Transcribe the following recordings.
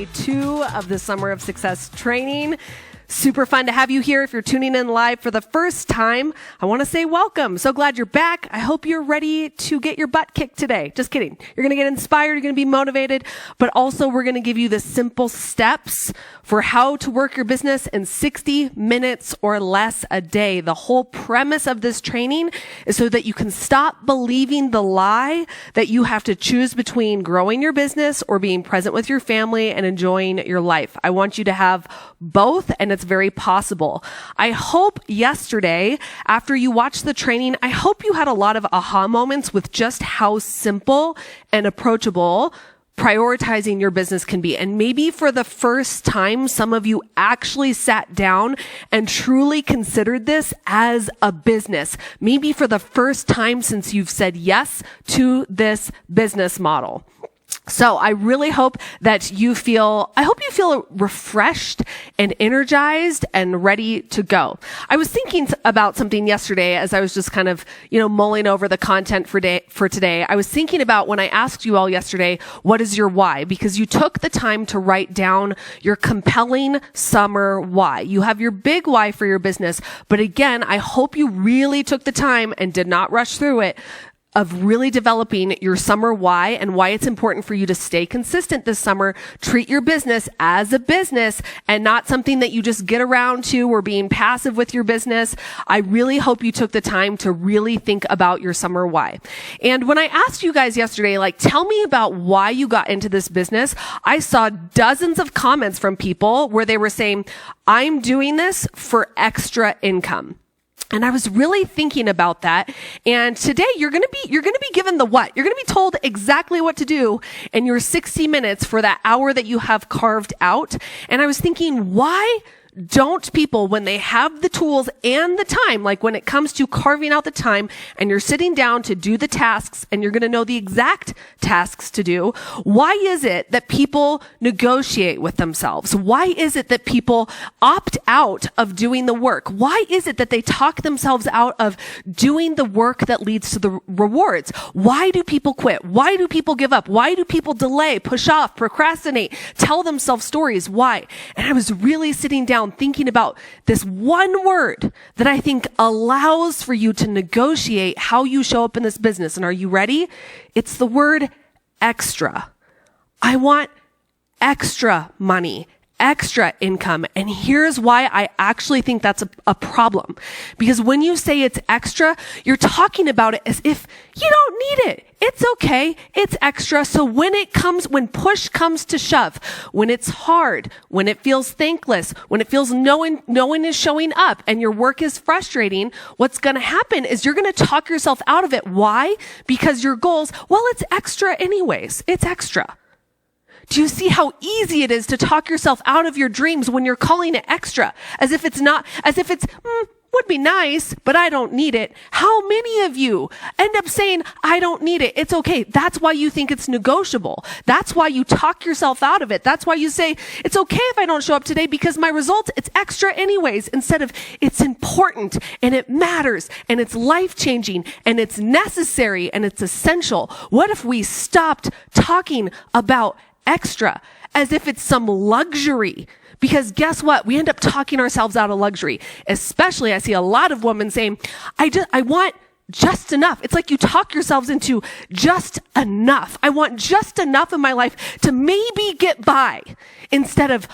day 2 of the Summer of Success training. Super fun to have you here. If you're tuning in live for the first time, I want to say welcome. So glad you're back. I hope you're ready to get your butt kicked today. Just kidding. You're going to get inspired. You're going to be motivated, but also we're going to give you the simple steps for how to work your business in 60 minutes or less a day. The whole premise of this training is so that you can stop believing the lie that you have to choose between growing your business or being present with your family and enjoying your life. I want you to have both, and it's very possible. I hope yesterday, after you watched the training, I hope you had a lot of aha moments with just how simple and approachable prioritizing your business can be. And maybe for the first time, some of you actually sat down and truly considered this as a business. Maybe for the first time since you've said yes to this business model. So I really hope that you feel refreshed and energized and ready to go. I was thinking about something yesterday as I was just kind of, mulling over the content for today. I was thinking about when I asked you all yesterday, what is your why? Because you took the time to write down your compelling summer why. You have your big why for your business. But again, I hope you really took the time and did not rush through it of really developing your summer why and why it's important for you to stay consistent this summer. Treat your business as a business and not something that you just get around to or being passive with your business. I really hope you took the time to really think about your summer why. And when I asked you guys yesterday, tell me about why you got into this business, I saw dozens of comments from people where they were saying, I'm doing this for extra income. And I was really thinking about that. And today you're going to be given the what. You're going to be told exactly what to do in your 60 minutes for that hour that you have carved out. And I was thinking, why don't people, when they have the tools and the time, like when it comes to carving out the time and you're sitting down to do the tasks and you're going to know the exact tasks to do, why is it that people negotiate with themselves? Why is it that people opt out of doing the work? Why is it that they talk themselves out of doing the work that leads to the rewards? Why do people quit? Why do people give up? Why do people delay, push off, procrastinate, tell themselves stories? Why? And I was really sitting down thinking about this one word that I think allows for you to negotiate how you show up in this business. And are you ready? It's the word extra. I want extra money, extra income. And here's why I actually think that's a problem. Because when you say it's extra, you're talking about it as if you don't need it. It's okay. It's extra. So when push comes to shove, when it's hard, when it feels thankless, when it feels no one is showing up and your work is frustrating, what's going to happen is you're going to talk yourself out of it. Why? Because your goals, it's extra anyways. It's extra. Do you see how easy it is to talk yourself out of your dreams when you're calling it extra? As if it's would be nice, but I don't need it. How many of you end up saying, I don't need it? It's okay. That's why you think it's negotiable. That's why you talk yourself out of it. That's why you say, it's okay if I don't show up today because my results, it's extra anyways, instead of it's important and it matters and it's life-changing and it's necessary and it's essential. What if we stopped talking about extra as if it's some luxury? Because guess what? We end up talking ourselves out of luxury. Especially I see a lot of women saying, I want just enough. It's like you talk yourselves into just enough. I want just enough in my life to maybe get by, instead of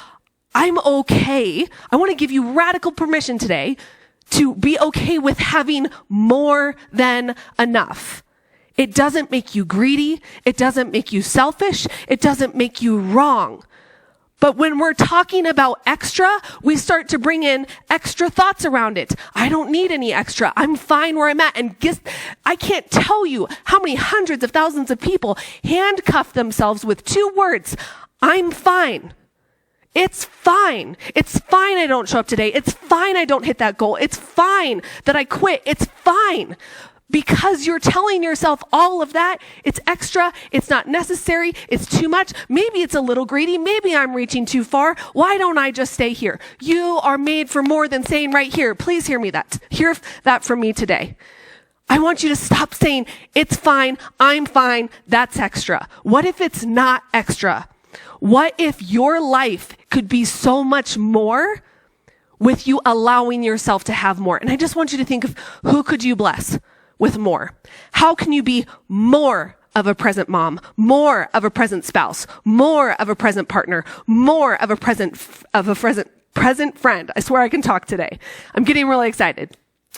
I'm okay. I want to give you radical permission today to be okay with having more than enough. It doesn't make you greedy. It doesn't make you selfish. It doesn't make you wrong. But when we're talking about extra, we start to bring in extra thoughts around it. I don't need any extra. I'm fine where I'm at. And I can't tell you how many hundreds of thousands of people handcuff themselves with 2 words. I'm fine. It's fine. It's fine I don't show up today. It's fine I don't hit that goal. It's fine that I quit. It's fine. Because you're telling yourself all of that, it's extra, it's not necessary, it's too much, maybe it's a little greedy, maybe I'm reaching too far, why don't I just stay here? You are made for more than saying right here. Please hear that from me today. I want you to stop saying, it's fine, I'm fine, that's extra. What if it's not extra? What if your life could be so much more with you allowing yourself to have more? And I just want you to think of who could you bless with more? How can you be more of a present mom, more of a present spouse, more of a present partner, more of a present friend? I swear I can talk today. I'm getting really excited.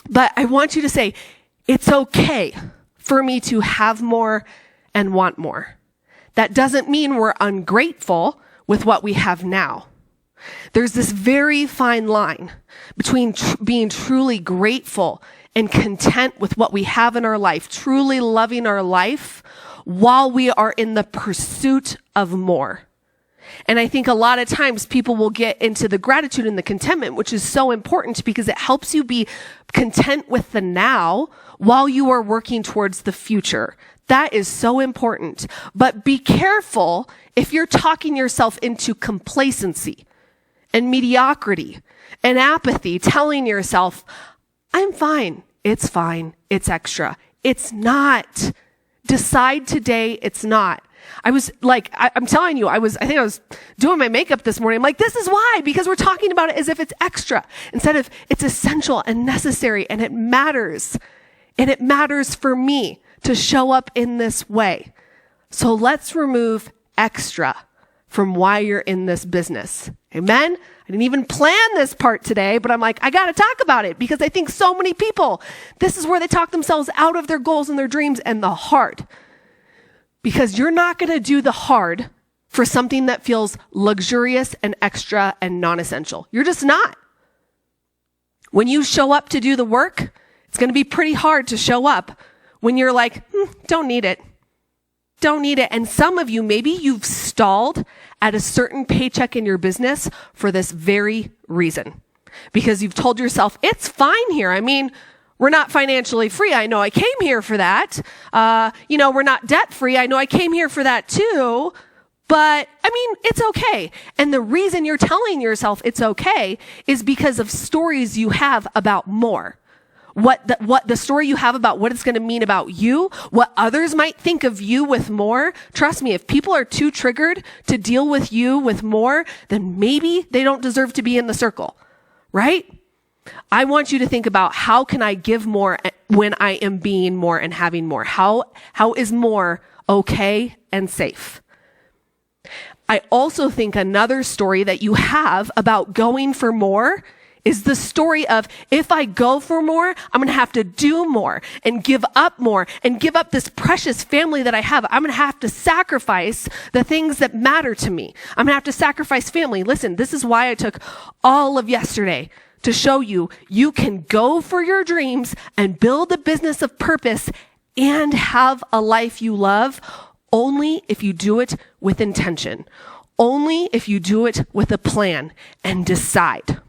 But I want you to say, it's okay for me to have more and want more. That doesn't mean we're ungrateful with what we have now. There's this very fine line between being truly grateful and content with what we have in our life, truly loving our life while we are in the pursuit of more. And I think a lot of times people will get into the gratitude and the contentment, which is so important because it helps you be content with the now while you are working towards the future. That is so important. But be careful if you're talking yourself into complacency and mediocrity and apathy, telling yourself, I'm fine, it's extra. It's not. Decide today it's not. I was like, I'm telling you, I think I was doing my makeup this morning. I'm like, this is why, because we're talking about it as if it's extra instead of it's essential and necessary, and it matters. And it matters for me to show up in this way. So let's remove extra from why you're in this business. Amen? I didn't even plan this part today, but I'm like, I got to talk about it because I think so many people, this is where they talk themselves out of their goals and their dreams and the hard. Because you're not going to do the hard for something that feels luxurious and extra and non-essential. You're just not. When you show up to do the work, it's going to be pretty hard to show up when you're like, don't need it. Don't need it. And some of you, maybe you've stalled at a certain paycheck in your business for this very reason. Because you've told yourself, it's fine here. I mean, we're not financially free. I know I came here for that. We're not debt free. I know I came here for that too. But I mean, it's okay. And the reason you're telling yourself it's okay is because of stories you have about more. What the story you have about what it's going to mean about you, what others might think of you with more. Trust me, if people are too triggered to deal with you with more, then maybe they don't deserve to be in the circle, right? I want you to think about how can I give more when I am being more and having more? How is more okay and safe? I also think another story that you have about going for more is the story of, if I go for more, I'm going to have to do more and give up more and give up this precious family that I have. I'm going to have to sacrifice the things that matter to me. I'm going to have to sacrifice family. Listen, this is why I took all of yesterday to show you, you can go for your dreams and build a business of purpose and have a life you love only if you do it with intention, only if you do it with a plan and decide.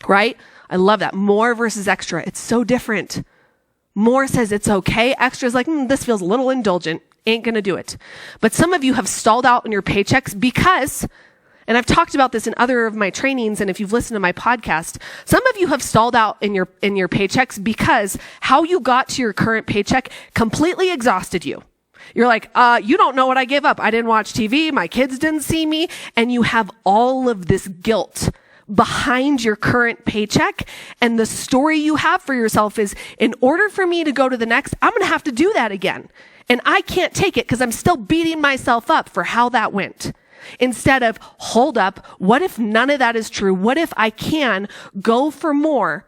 Right? I love that. More versus extra. It's so different. More says it's okay. Extra is like, this feels a little indulgent. Ain't going to do it. But some of you have stalled out on your paychecks because, and I've talked about this in other of my trainings, and if you've listened to my podcast, some of you have stalled out in your paychecks because how you got to your current paycheck completely exhausted you. You're like, you don't know what I gave up. I didn't watch TV. My kids didn't see me. And you have all of this guilt behind your current paycheck. And the story you have for yourself is, in order for me to go to the next, I'm going to have to do that again. And I can't take it because I'm still beating myself up for how that went. Instead of, hold up, what if none of that is true? What if I can go for more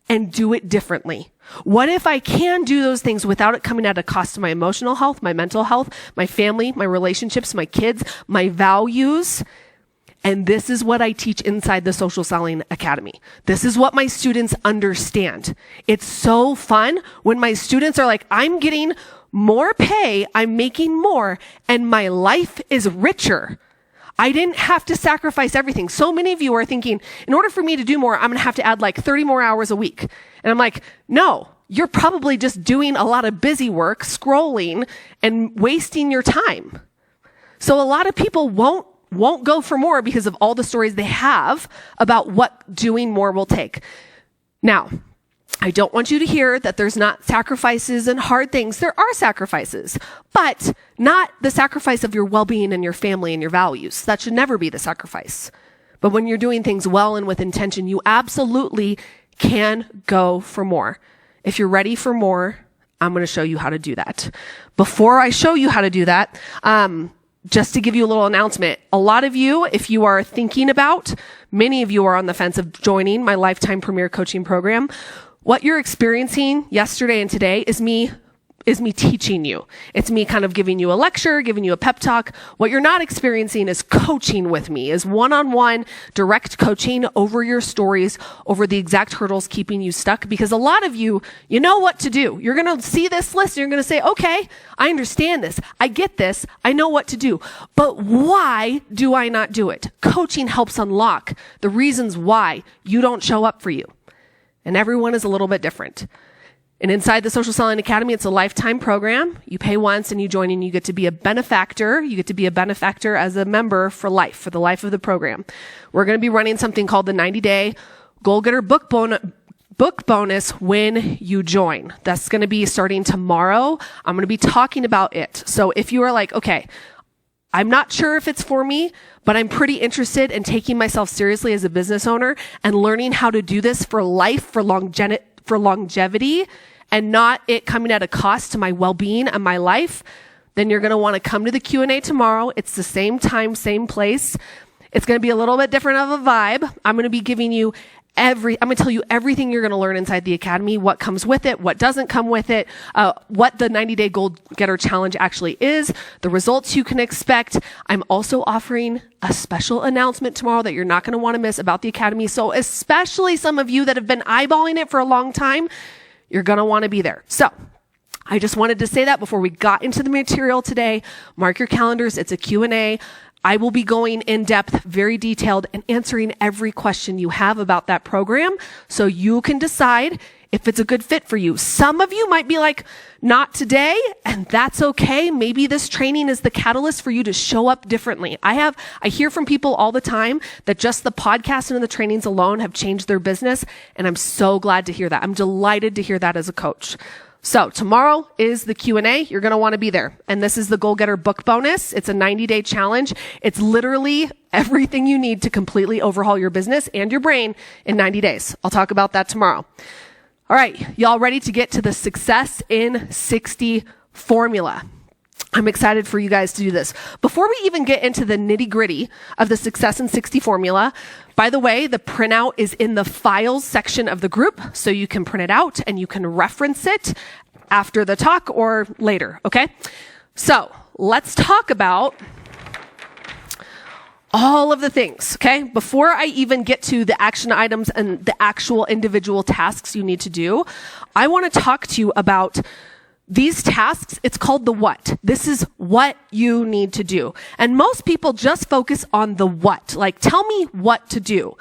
and do it differently? What if I can do those things without it coming at a cost to my emotional health, my mental health, my family, my relationships, my kids, my values? And this is what I teach inside the Social Selling Academy. This is what my students understand. It's so fun when my students are like, I'm getting more pay, I'm making more, and my life is richer. I didn't have to sacrifice everything. So many of you are thinking, in order for me to do more, I'm going to have to add like 30 more hours a week. And I'm like, no, you're probably just doing a lot of busy work, scrolling, and wasting your time. So a lot of people won't go for more because of all the stories they have about what doing more will take. Now, I don't want you to hear that there's not sacrifices and hard things. There are sacrifices, but not the sacrifice of your well-being and your family and your values. That should never be the sacrifice. But when you're doing things well and with intention, you absolutely can go for more. If you're ready for more, I'm going to show you how to do that. Before I show you how to do that, just to give you a little announcement, a lot of you, if you are thinking about, many of you are on the fence of joining my Lifetime Premier Coaching Program. What you're experiencing yesterday and today is me teaching you. It's me kind of giving you a lecture, giving you a pep talk. What you're not experiencing is coaching with me, is one-on-one direct coaching over your stories, over the exact hurdles keeping you stuck. Because a lot of you know what to do. You're going to see this list and you're going to say, okay, I understand this. I get this. I know what to do. But why do I not do it? Coaching helps unlock the reasons why you don't show up for you. And everyone is a little bit different. And inside the Social Selling Academy, it's a lifetime program. You pay once and you join and you get to be a benefactor. You get to be a benefactor as a member for life, for the life of the program. We're going to be running something called the 90-day Goal Getter book bonus when you join. That's going to be starting tomorrow. I'm going to be talking about it. So if you are like, okay, I'm not sure if it's for me, but I'm pretty interested in taking myself seriously as a business owner and learning how to do this for life, for longevity, and not it coming at a cost to my well-being and my life, then you're going to want to come to the Q&A tomorrow. It's the same time, same place. It's going to be a little bit different of a vibe. I'm going to be giving you I'm going to tell you everything you're going to learn inside the Academy, what comes with it, what doesn't come with it, what the 90-day Goal Getter Challenge actually is, the results you can expect. I'm also offering a special announcement tomorrow that you're not going to want to miss about the Academy. So especially some of you that have been eyeballing it for a long time, you're going to want to be there. So I just wanted to say that before we got into the material today. Mark your calendars. It's a Q&A. I will be going in depth, very detailed, and answering every question you have about that program so you can decide if it's a good fit for you. Some of you might be like, not today, and that's okay. Maybe this training is the catalyst for you to show up differently. I hear from people all the time that just the podcast and the trainings alone have changed their business, and I'm so glad to hear that. I'm delighted to hear that as a coach. So tomorrow is the Q&A. You're going to want to be there. And this is the Goal Getter book bonus. It's a 90-day challenge. It's literally everything you need to completely overhaul your business and your brain in 90 days. I'll talk about that tomorrow. All right. Y'all ready to get to the Success in 60 formula? I'm excited for you guys to do this. Before we even get into the nitty-gritty of the Success in 60 formula, by the way, the printout is in the files section of the group, so you can print it out and you can reference it after the talk or later, okay? So let's talk about all of the things, okay? Before I even get to the action items and the actual individual tasks you need to do, I want to talk to you about these tasks. It's called the what. This is what you need to do. And most people just focus on the what. Like, tell me what to do.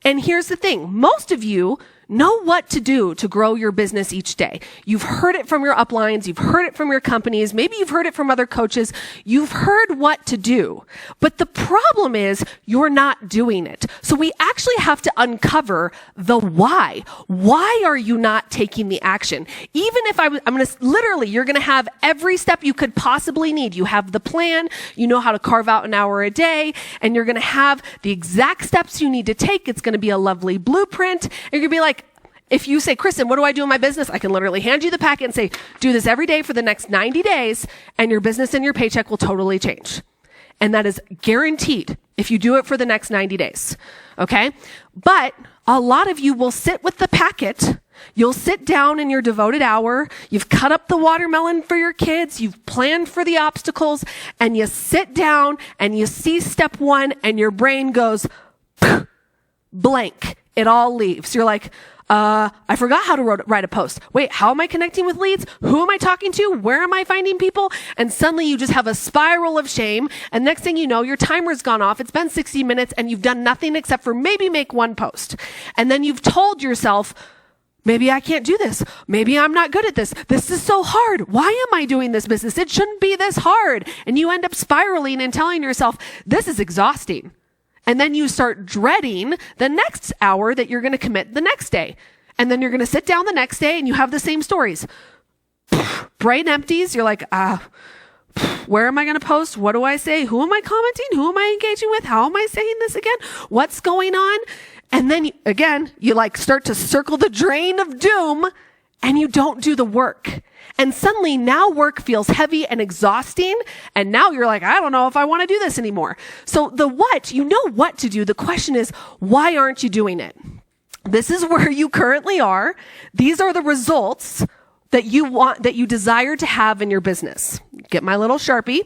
And here's the thing. Most of you know what to do to grow your business each day. You've heard it from your uplines. You've heard it from your companies. Maybe you've heard it from other coaches. You've heard what to do. But the problem is you're not doing it. So we actually have to uncover the why. Why are you not taking the action? Even if I'm going to literally, you're going to have every step you could possibly need. You have the plan. You know how to carve out an hour a day, and you're going to have the exact steps you need to take. It's going to be a lovely blueprint. And you're going to be like, if you say, Kristen, what do I do in my business? I can literally hand you the packet and say, do this every day for the next 90 days, and your business and your paycheck will totally change. And that is guaranteed if you do it for the next 90 days. Okay? But a lot of you will sit with the packet. You'll sit down in your devoted hour. You've cut up the watermelon for your kids. You've planned for the obstacles, and you sit down and you see step one, and your brain goes blank. It all leaves. You're like, I forgot how to write a post. Wait, how am I connecting with leads? Who am I talking to? Where am I finding people? And suddenly you just have a spiral of shame. And next thing you know, your timer's gone off. It's been 60 minutes and you've done nothing except for maybe make one post. And then you've told yourself, maybe I can't do this. Maybe I'm not good at this. This is so hard. Why am I doing this business? It shouldn't be this hard. And you end up spiraling and telling yourself, this is exhausting. And then you start dreading the next hour that you're going to commit the next day. And then you're going to sit down the next day and you have the same stories. Brain empties. You're like, where am I going to post? What do I say? Who am I commenting? Who am I engaging with? How am I saying this again? What's going on? And then again, you like start to circle the drain of doom and you don't do the work. And suddenly now work feels heavy and exhausting. And now you're like, I don't know if I want to do this anymore. So the what, you know what to do. The question is, why aren't you doing it? This is where you currently are. These are the results that you want, that you desire to have in your business. Get my little Sharpie.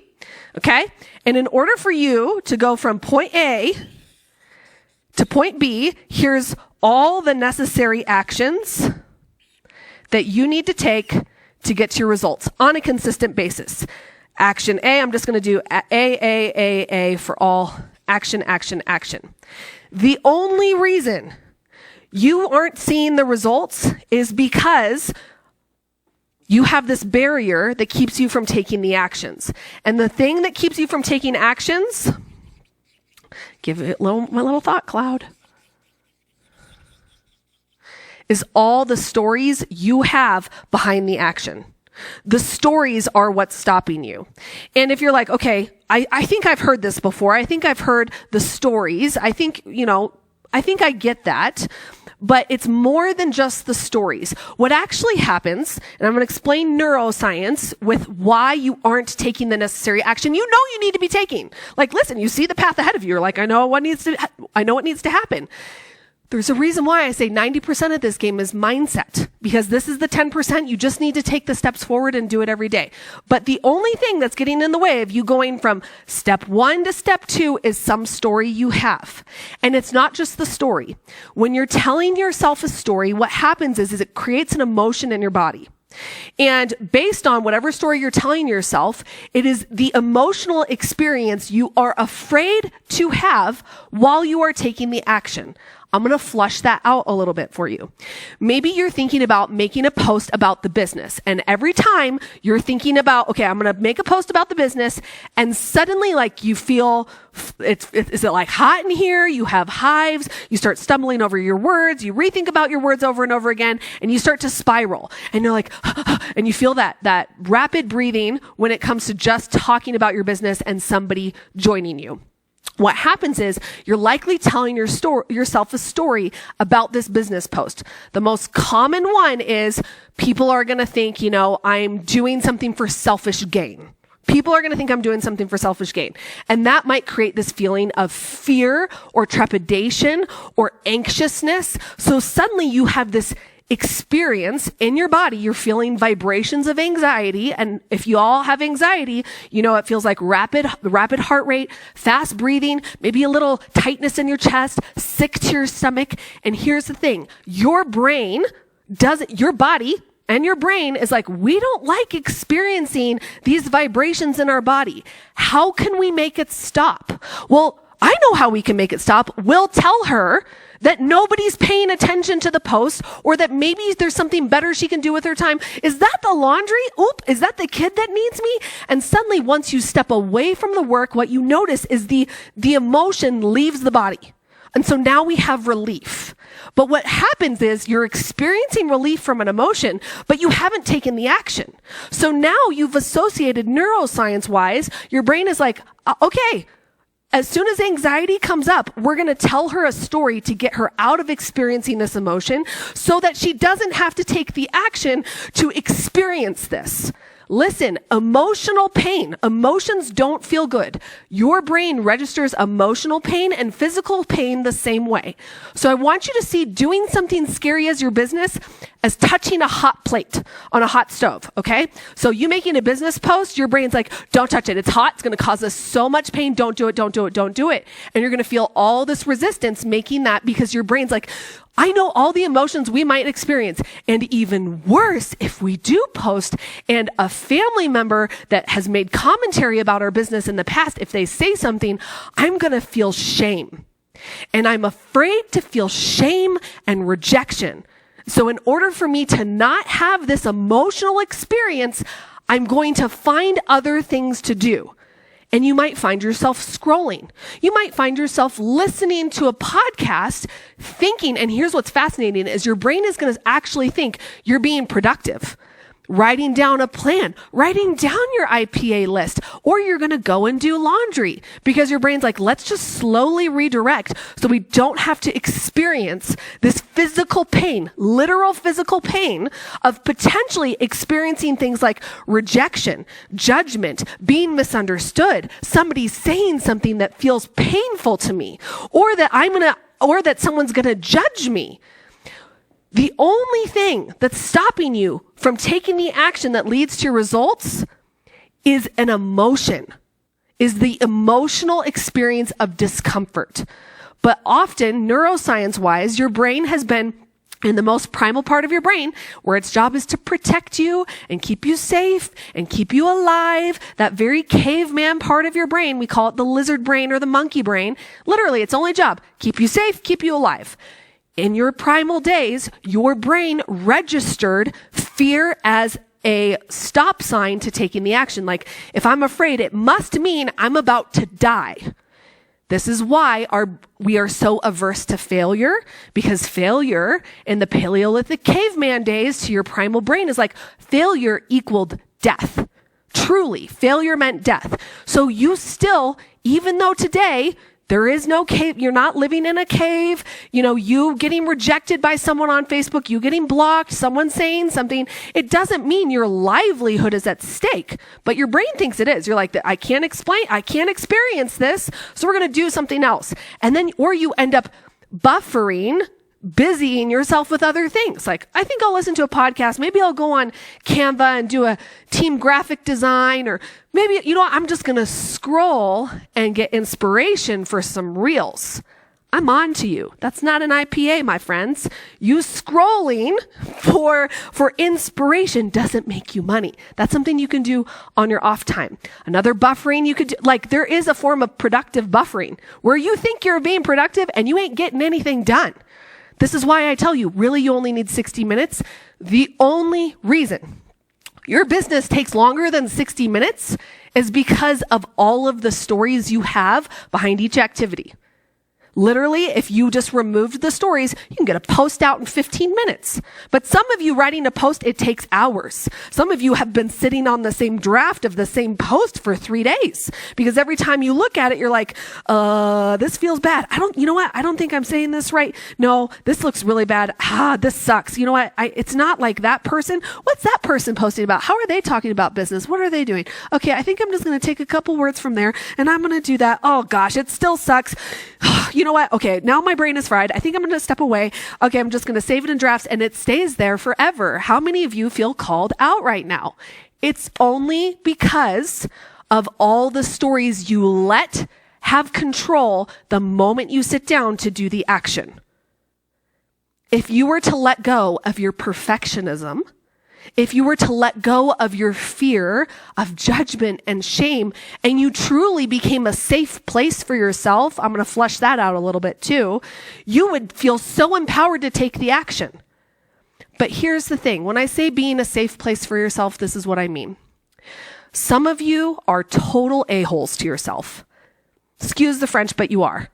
Okay. And in order for you to go from point A to point B, here's all the necessary actions that you need to take to get to your results on a consistent basis. Action A, I'm just going to do A for all. Action. The only reason you aren't seeing the results is because you have this barrier that keeps you from taking the actions. And the thing that keeps you from taking actions, give it my little thought cloud, is all the stories you have behind the action. The stories are what's stopping you. And if you're like, okay, I think I've heard this before. I think I've heard the stories. I think I get that. But it's more than just the stories. What actually happens, and I'm going to explain neuroscience with why you aren't taking the necessary action you know you need to be taking. Like, listen, you see the path ahead of you. You're like, I know what needs to happen. There's a reason why I say 90% of this game is mindset, because this is the 10%. You just need to take the steps forward and do it every day. But the only thing that's getting in the way of you going from step 1 to step 2 is some story you have. And it's not just the story. When you're telling yourself a story, what happens is it creates an emotion in your body. And based on whatever story you're telling yourself, it is the emotional experience you are afraid to have while you are taking the action. I'm going to flush that out a little bit for you. Maybe you're thinking about making a post about the business. And every time you're thinking about, okay, I'm going to make a post about the business, and suddenly like you feel, is it like hot in here? You have hives. You start stumbling over your words. You rethink about your words over and over again, and you start to spiral. And you're like, and you feel that rapid breathing when it comes to just talking about your business and somebody joining you. What happens is you're likely telling yourself a story about this business post. The most common one is people are going to think, I'm doing something for selfish gain. People are going to think I'm doing something for selfish gain. And that might create this feeling of fear or trepidation or anxiousness. So suddenly you have this experience in your body. You're feeling vibrations of anxiety. And if you all have anxiety, it feels like rapid heart rate, fast breathing, maybe a little tightness in your chest, sick to your stomach. And here's the thing. Your body and your brain is like, we don't like experiencing these vibrations in our body. How can we make it stop? Well, I know how we can make it stop. We'll tell her that nobody's paying attention to the post, or that maybe there's something better she can do with her time. Is that the laundry? Oop, is that the kid that needs me? And suddenly once you step away from the work, what you notice is the emotion leaves the body. And so now we have relief. But what happens is you're experiencing relief from an emotion, but you haven't taken the action. So now you've associated neuroscience-wise, your brain is like, okay, as soon as anxiety comes up, we're going to tell her a story to get her out of experiencing this emotion so that she doesn't have to take the action to experience this. Listen, emotional pain. Emotions don't feel good. Your brain registers emotional pain and physical pain the same way. So I want you to see doing something scary as your business as touching a hot plate on a hot stove, okay? So you making a business post, your brain's like, don't touch it. It's hot. It's going to cause us so much pain. Don't do it. Don't do it. Don't do it. And you're going to feel all this resistance making that, because your brain's like, I know all the emotions we might experience. And even worse, if we do post and a family member that has made commentary about our business in the past, if they say something, I'm going to feel shame. And I'm afraid to feel shame and rejection. So in order for me to not have this emotional experience, I'm going to find other things to do. and you might find yourself scrolling. You might find yourself listening to a podcast thinking, and here's what's fascinating is your brain is going to actually think you're being productive. Writing down a plan, writing down your IPA list, or you're going to go and do laundry because your brain's like, let's just slowly redirect so we don't have to experience this physical pain, literal physical pain of potentially experiencing things like rejection, judgment, being misunderstood, somebody saying something that feels painful to me, or that someone's going to judge me. The only thing that's stopping you from taking the action that leads to your results is an emotion, is the emotional experience of discomfort. But often, neuroscience-wise, your brain has been in the most primal part of your brain, where its job is to protect you and keep you safe and keep you alive. That very caveman part of your brain, we call it the lizard brain or the monkey brain. Literally, its only job, keep you safe, keep you alive. In your primal days, your brain registered fear as a stop sign to taking the action. Like, if I'm afraid, it must mean I'm about to die. This is why we are so averse to failure, because failure in the Paleolithic caveman days to your primal brain is like failure equaled death. Truly, failure meant death. So you still, even though today there is no cave, you're not living in a cave, you getting rejected by someone on Facebook, you getting blocked, someone saying something, it doesn't mean your livelihood is at stake, but your brain thinks it is. You're like, I can't experience this, so we're going to do something else. And then, or you end up buffering, busying yourself with other things. Like, I think I'll listen to a podcast. Maybe I'll go on Canva and do a team graphic design, or maybe, I'm just going to scroll and get inspiration for some reels. I'm on to you. That's not an IPA, my friends. You scrolling for inspiration doesn't make you money. That's something you can do on your off time. Another buffering you could do, like, there is a form of productive buffering where you think you're being productive and you ain't getting anything done. This is why I tell you, really, you only need 60 minutes. The only reason your business takes longer than 60 minutes is because of all of the stories you have behind each activity. Literally, if you just removed the stories, you can get a post out in 15 minutes. But some of you writing a post, it takes hours. Some of you have been sitting on the same draft of the same post for 3 days because every time you look at it, you're like, this feels bad. I don't think I'm saying this right. No, this looks really bad. This sucks. You know what? It's not like that person. What's that person posting about? How are they talking about business? What are they doing? Okay, I think I'm just going to take a couple words from there and I'm going to do that. Oh gosh, it still sucks. You know what? Okay, now my brain is fried. I think I'm going to step away. Okay, I'm just going to save it in drafts and it stays there forever. How many of you feel called out right now? It's only because of all the stories you let have control the moment you sit down to do the action. If you were to let go of your perfectionism, if you were to let go of your fear of judgment and shame, and you truly became a safe place for yourself, I'm going to flesh that out a little bit too, you would feel so empowered to take the action. But here's the thing. When I say being a safe place for yourself, this is what I mean. Some of you are total a-holes to yourself. Excuse the French, but you are.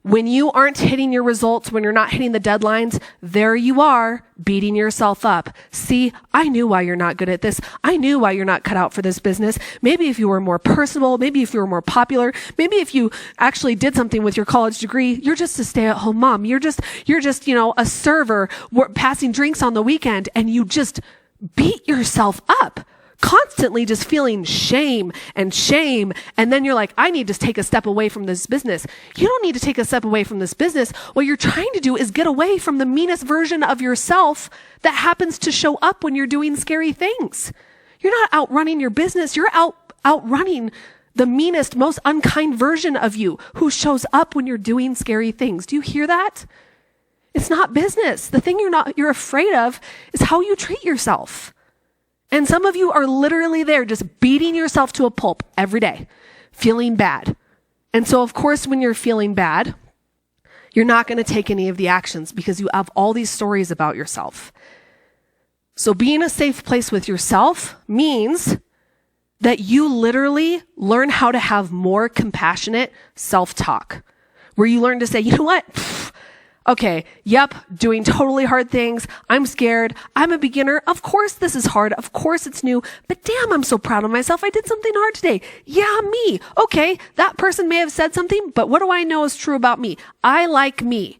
When you aren't hitting your results, when you're not hitting the deadlines, there you are beating yourself up. See, I knew why you're not good at this. I knew why you're not cut out for this business. Maybe if you were more personable, maybe if you were more popular, maybe if you actually did something with your college degree, you're just a stay-at-home mom. You're just, a server passing drinks on the weekend, and you just beat yourself up. Constantly just feeling shame. And then you're like, I need to take a step away from this business. You don't need to take a step away from this business. What you're trying to do is get away from the meanest version of yourself that happens to show up when you're doing scary things. You're not outrunning your business. You're outrunning the meanest, most unkind version of you who shows up when you're doing scary things. Do you hear that? It's not business. The thing you're afraid of is how you treat yourself. And some of you are literally there just beating yourself to a pulp every day, feeling bad. And so, of course, when you're feeling bad, you're not going to take any of the actions because you have all these stories about yourself. So being a safe place with yourself means that you literally learn how to have more compassionate self-talk, where you learn to say, you know what? Okay, yep, doing totally hard things. I'm scared. I'm a beginner. Of course this is hard. Of course it's new. But damn, I'm so proud of myself. I did something hard today. Yeah, me. Okay, that person may have said something, but what do I know is true about me? I like me.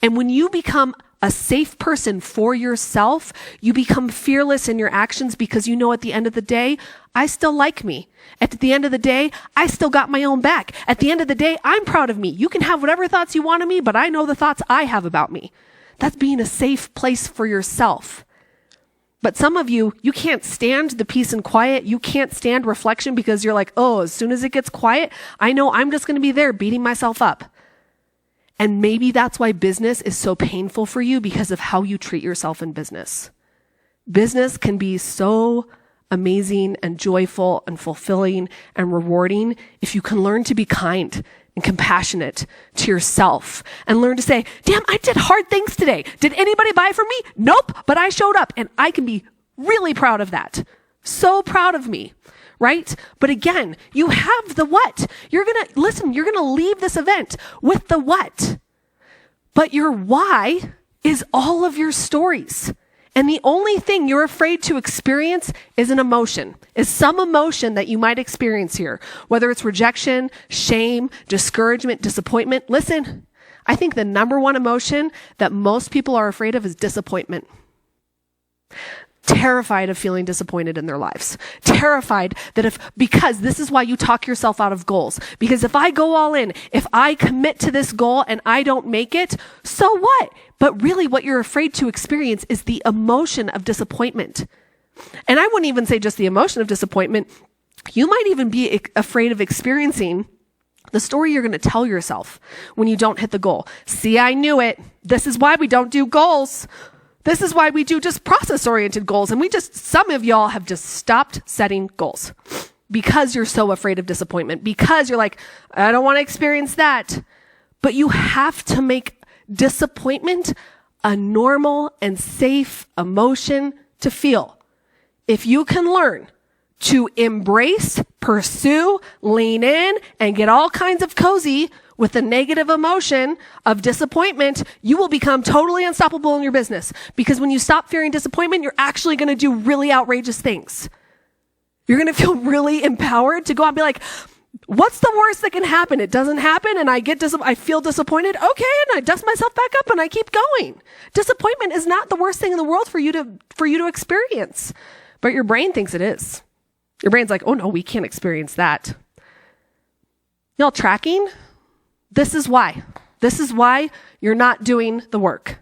And when you become a safe person for yourself, you become fearless in your actions because you know at the end of the day, I still like me. At the end of the day, I still got my own back. At the end of the day, I'm proud of me. You can have whatever thoughts you want of me, but I know the thoughts I have about me. That's being a safe place for yourself. But some of you can't stand the peace and quiet. You can't stand reflection because you're like, oh, as soon as it gets quiet, I know I'm just going to be there beating myself up. And maybe that's why business is so painful for you, because of how you treat yourself in business. Business can be so amazing and joyful and fulfilling and rewarding if you can learn to be kind and compassionate to yourself and learn to say, damn, I did hard things today. Did anybody buy from me? Nope, but I showed up and I can be really proud of that. So proud of me. Right? But again, you have the what. You're going to leave this event with the what. But your why is all of your stories. And the only thing you're afraid to experience is an emotion, is some emotion that you might experience here, whether it's rejection, shame, discouragement, disappointment. Listen, I think the number one emotion that most people are afraid of is disappointment. Terrified of feeling disappointed in their lives. Terrified that because this is why you talk yourself out of goals. Because if I go all in, if I commit to this goal and I don't make it, so what? But really what you're afraid to experience is the emotion of disappointment. And I wouldn't even say just the emotion of disappointment. You might even be afraid of experiencing the story you're going to tell yourself when you don't hit the goal. See, I knew it. This is why we don't do goals. This is why we do just process-oriented goals. And some of y'all have just stopped setting goals because you're so afraid of disappointment, because you're like, I don't want to experience that. But you have to make disappointment a normal and safe emotion to feel. If you can learn to embrace, pursue, lean in, and get all kinds of cozy with the negative emotion of disappointment, you will become totally unstoppable in your business. Because when you stop fearing disappointment, you're actually going to do really outrageous things. You're going to feel really empowered to go out and be like, what's the worst that can happen? It doesn't happen and I feel disappointed. Okay. And I dust myself back up and I keep going. Disappointment is not the worst thing in the world for you to experience, but your brain thinks it is. Your brain's like, oh no, we can't experience that. Y'all tracking? This is why. This is why you're not doing the work.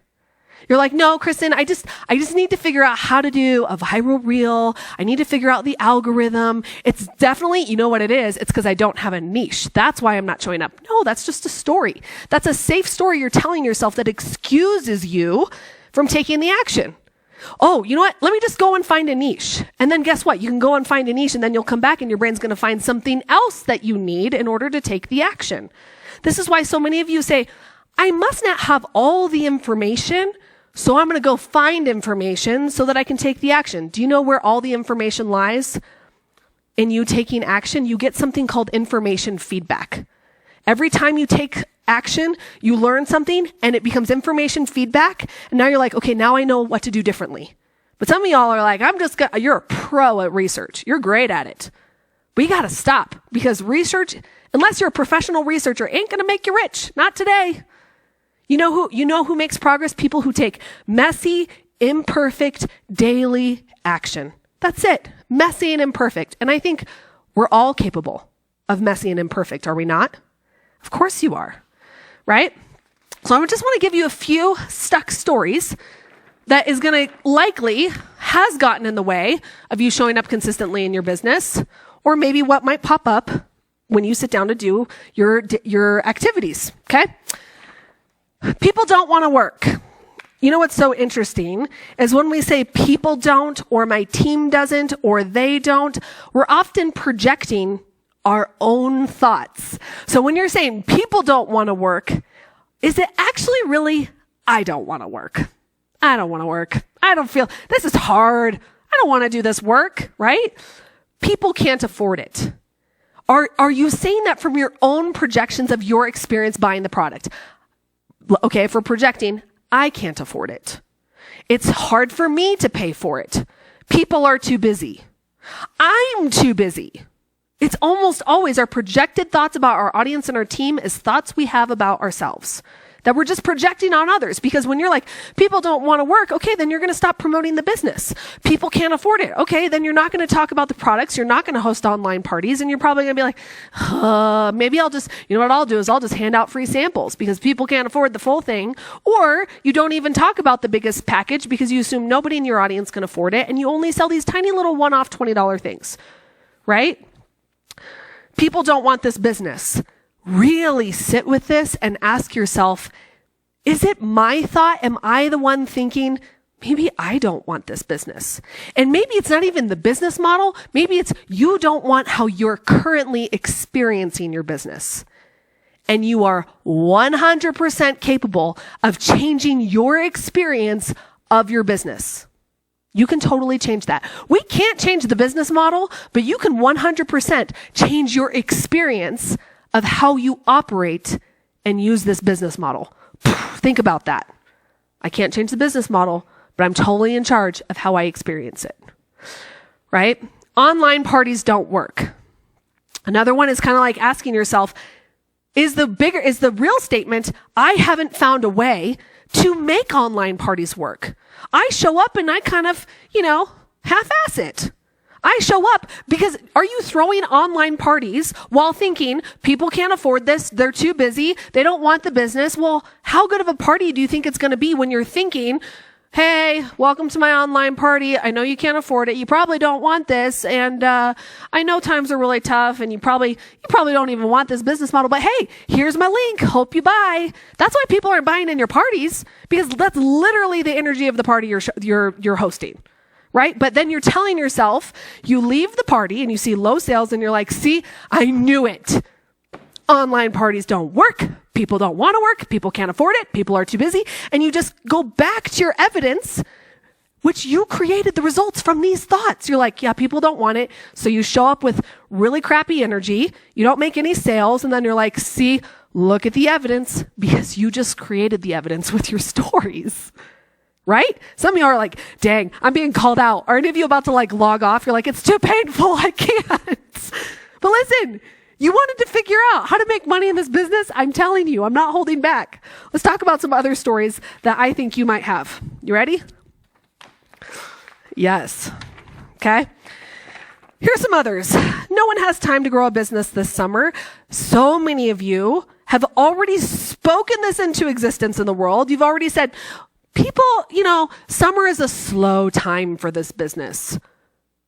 You're like, no, Kristen, I just need to figure out how to do a viral reel. I need to figure out the algorithm. It's definitely, you know what it is? It's because I don't have a niche. That's why I'm not showing up. No, that's just a story. That's a safe story you're telling yourself that excuses you from taking the action. Oh, you know what? Let me just go and find a niche. And then guess what? You can go and find a niche and then you'll come back and your brain's going to find something else that you need in order to take the action. This is why so many of you say, I must not have all the information, so I'm going to go find information so that I can take the action. Do you know where all the information lies? In you taking action, you get something called information feedback. Every time you take action, you learn something and it becomes information feedback. And now you're like, okay, now I know what to do differently. But some of y'all are like, you're a pro at research. You're great at it. But you got to stop, because research, unless you're a professional researcher, ain't going to make you rich. Not today. You know who makes progress? People who take messy, imperfect, daily action. That's it. Messy and imperfect. And I think we're all capable of messy and imperfect, are we not? Of course you are, right? So I just want to give you a few stuck stories that is going to likely has gotten in the way of you showing up consistently in your business, or maybe what might pop up when you sit down to do your activities, okay? People don't want to work. You know what's so interesting is when we say people don't, or my team doesn't, or they don't, we're often projecting our own thoughts. So when you're saying people don't want to work, is it actually really, I don't want to work? I don't want to work. I don't feel, this is hard. I don't want to do this work, right? people can't afford it. Are you saying that from your own projections of your experience buying the product? Okay, if we're projecting, I can't afford it. It's hard for me to pay for it. People are too busy. I'm too busy. It's almost always our projected thoughts about our audience and our team is thoughts we have about ourselves that we're just projecting on others. Because when you're like, people don't want to work, okay, then you're going to stop promoting the business. People can't afford it. Okay, then you're not going to talk about the products. You're not going to host online parties. And you're probably going to be like, maybe I'll just, what I'll do is I'll just hand out free samples because people can't afford the full thing. Or you don't even talk about the biggest package because you assume nobody in your audience can afford it. And you only sell these tiny little one-off $20 things, right? People don't want this business. Really sit with this and ask yourself, is it my thought? Am I the one thinking, maybe I don't want this business? And maybe it's not even the business model. Maybe it's you don't want how you're currently experiencing your business. And you are 100% capable of changing your experience of your business. You can totally change that. We can't change the business model, but you can 100% change your experience of how you operate and use this business model. Think about that. I can't change the business model, but I'm totally in charge of how I experience it. Right? Online parties don't work. Another one is kind of like asking yourself, is the real statement, I haven't found a way to make online parties work. I show up and I kind of, half-ass it. I show up because are you throwing online parties while thinking people can't afford this? They're too busy. They don't want the business. Well, how good of a party do you think it's going to be when you're thinking, hey, welcome to my online party. I know you can't afford it. You probably don't want this. And, I know times are really tough and you probably don't even want this business model, but hey, here's my link. Hope you buy. That's why people aren't buying in your parties because that's literally the energy of the party you're hosting. Right? But then you're telling yourself, you leave the party and you see low sales and you're like, see, I knew it. Online parties don't work. People don't want to work. People can't afford it. People are too busy. And you just go back to your evidence, which you created the results from these thoughts. You're like, yeah, people don't want it. So you show up with really crappy energy. You don't make any sales. And then you're like, see, look at the evidence because you just created the evidence with your stories. Right? Some of you are like, dang, I'm being called out. Are any of you about to log off? You're like, it's too painful. I can't. But listen, you wanted to figure out how to make money in this business. I'm telling you, I'm not holding back. Let's talk about some other stories that I think you might have. You ready? Yes. Okay. Here's some others. No one has time to grow a business this summer. So many of you have already spoken this into existence in the world. You've already said, people, summer is a slow time for this business.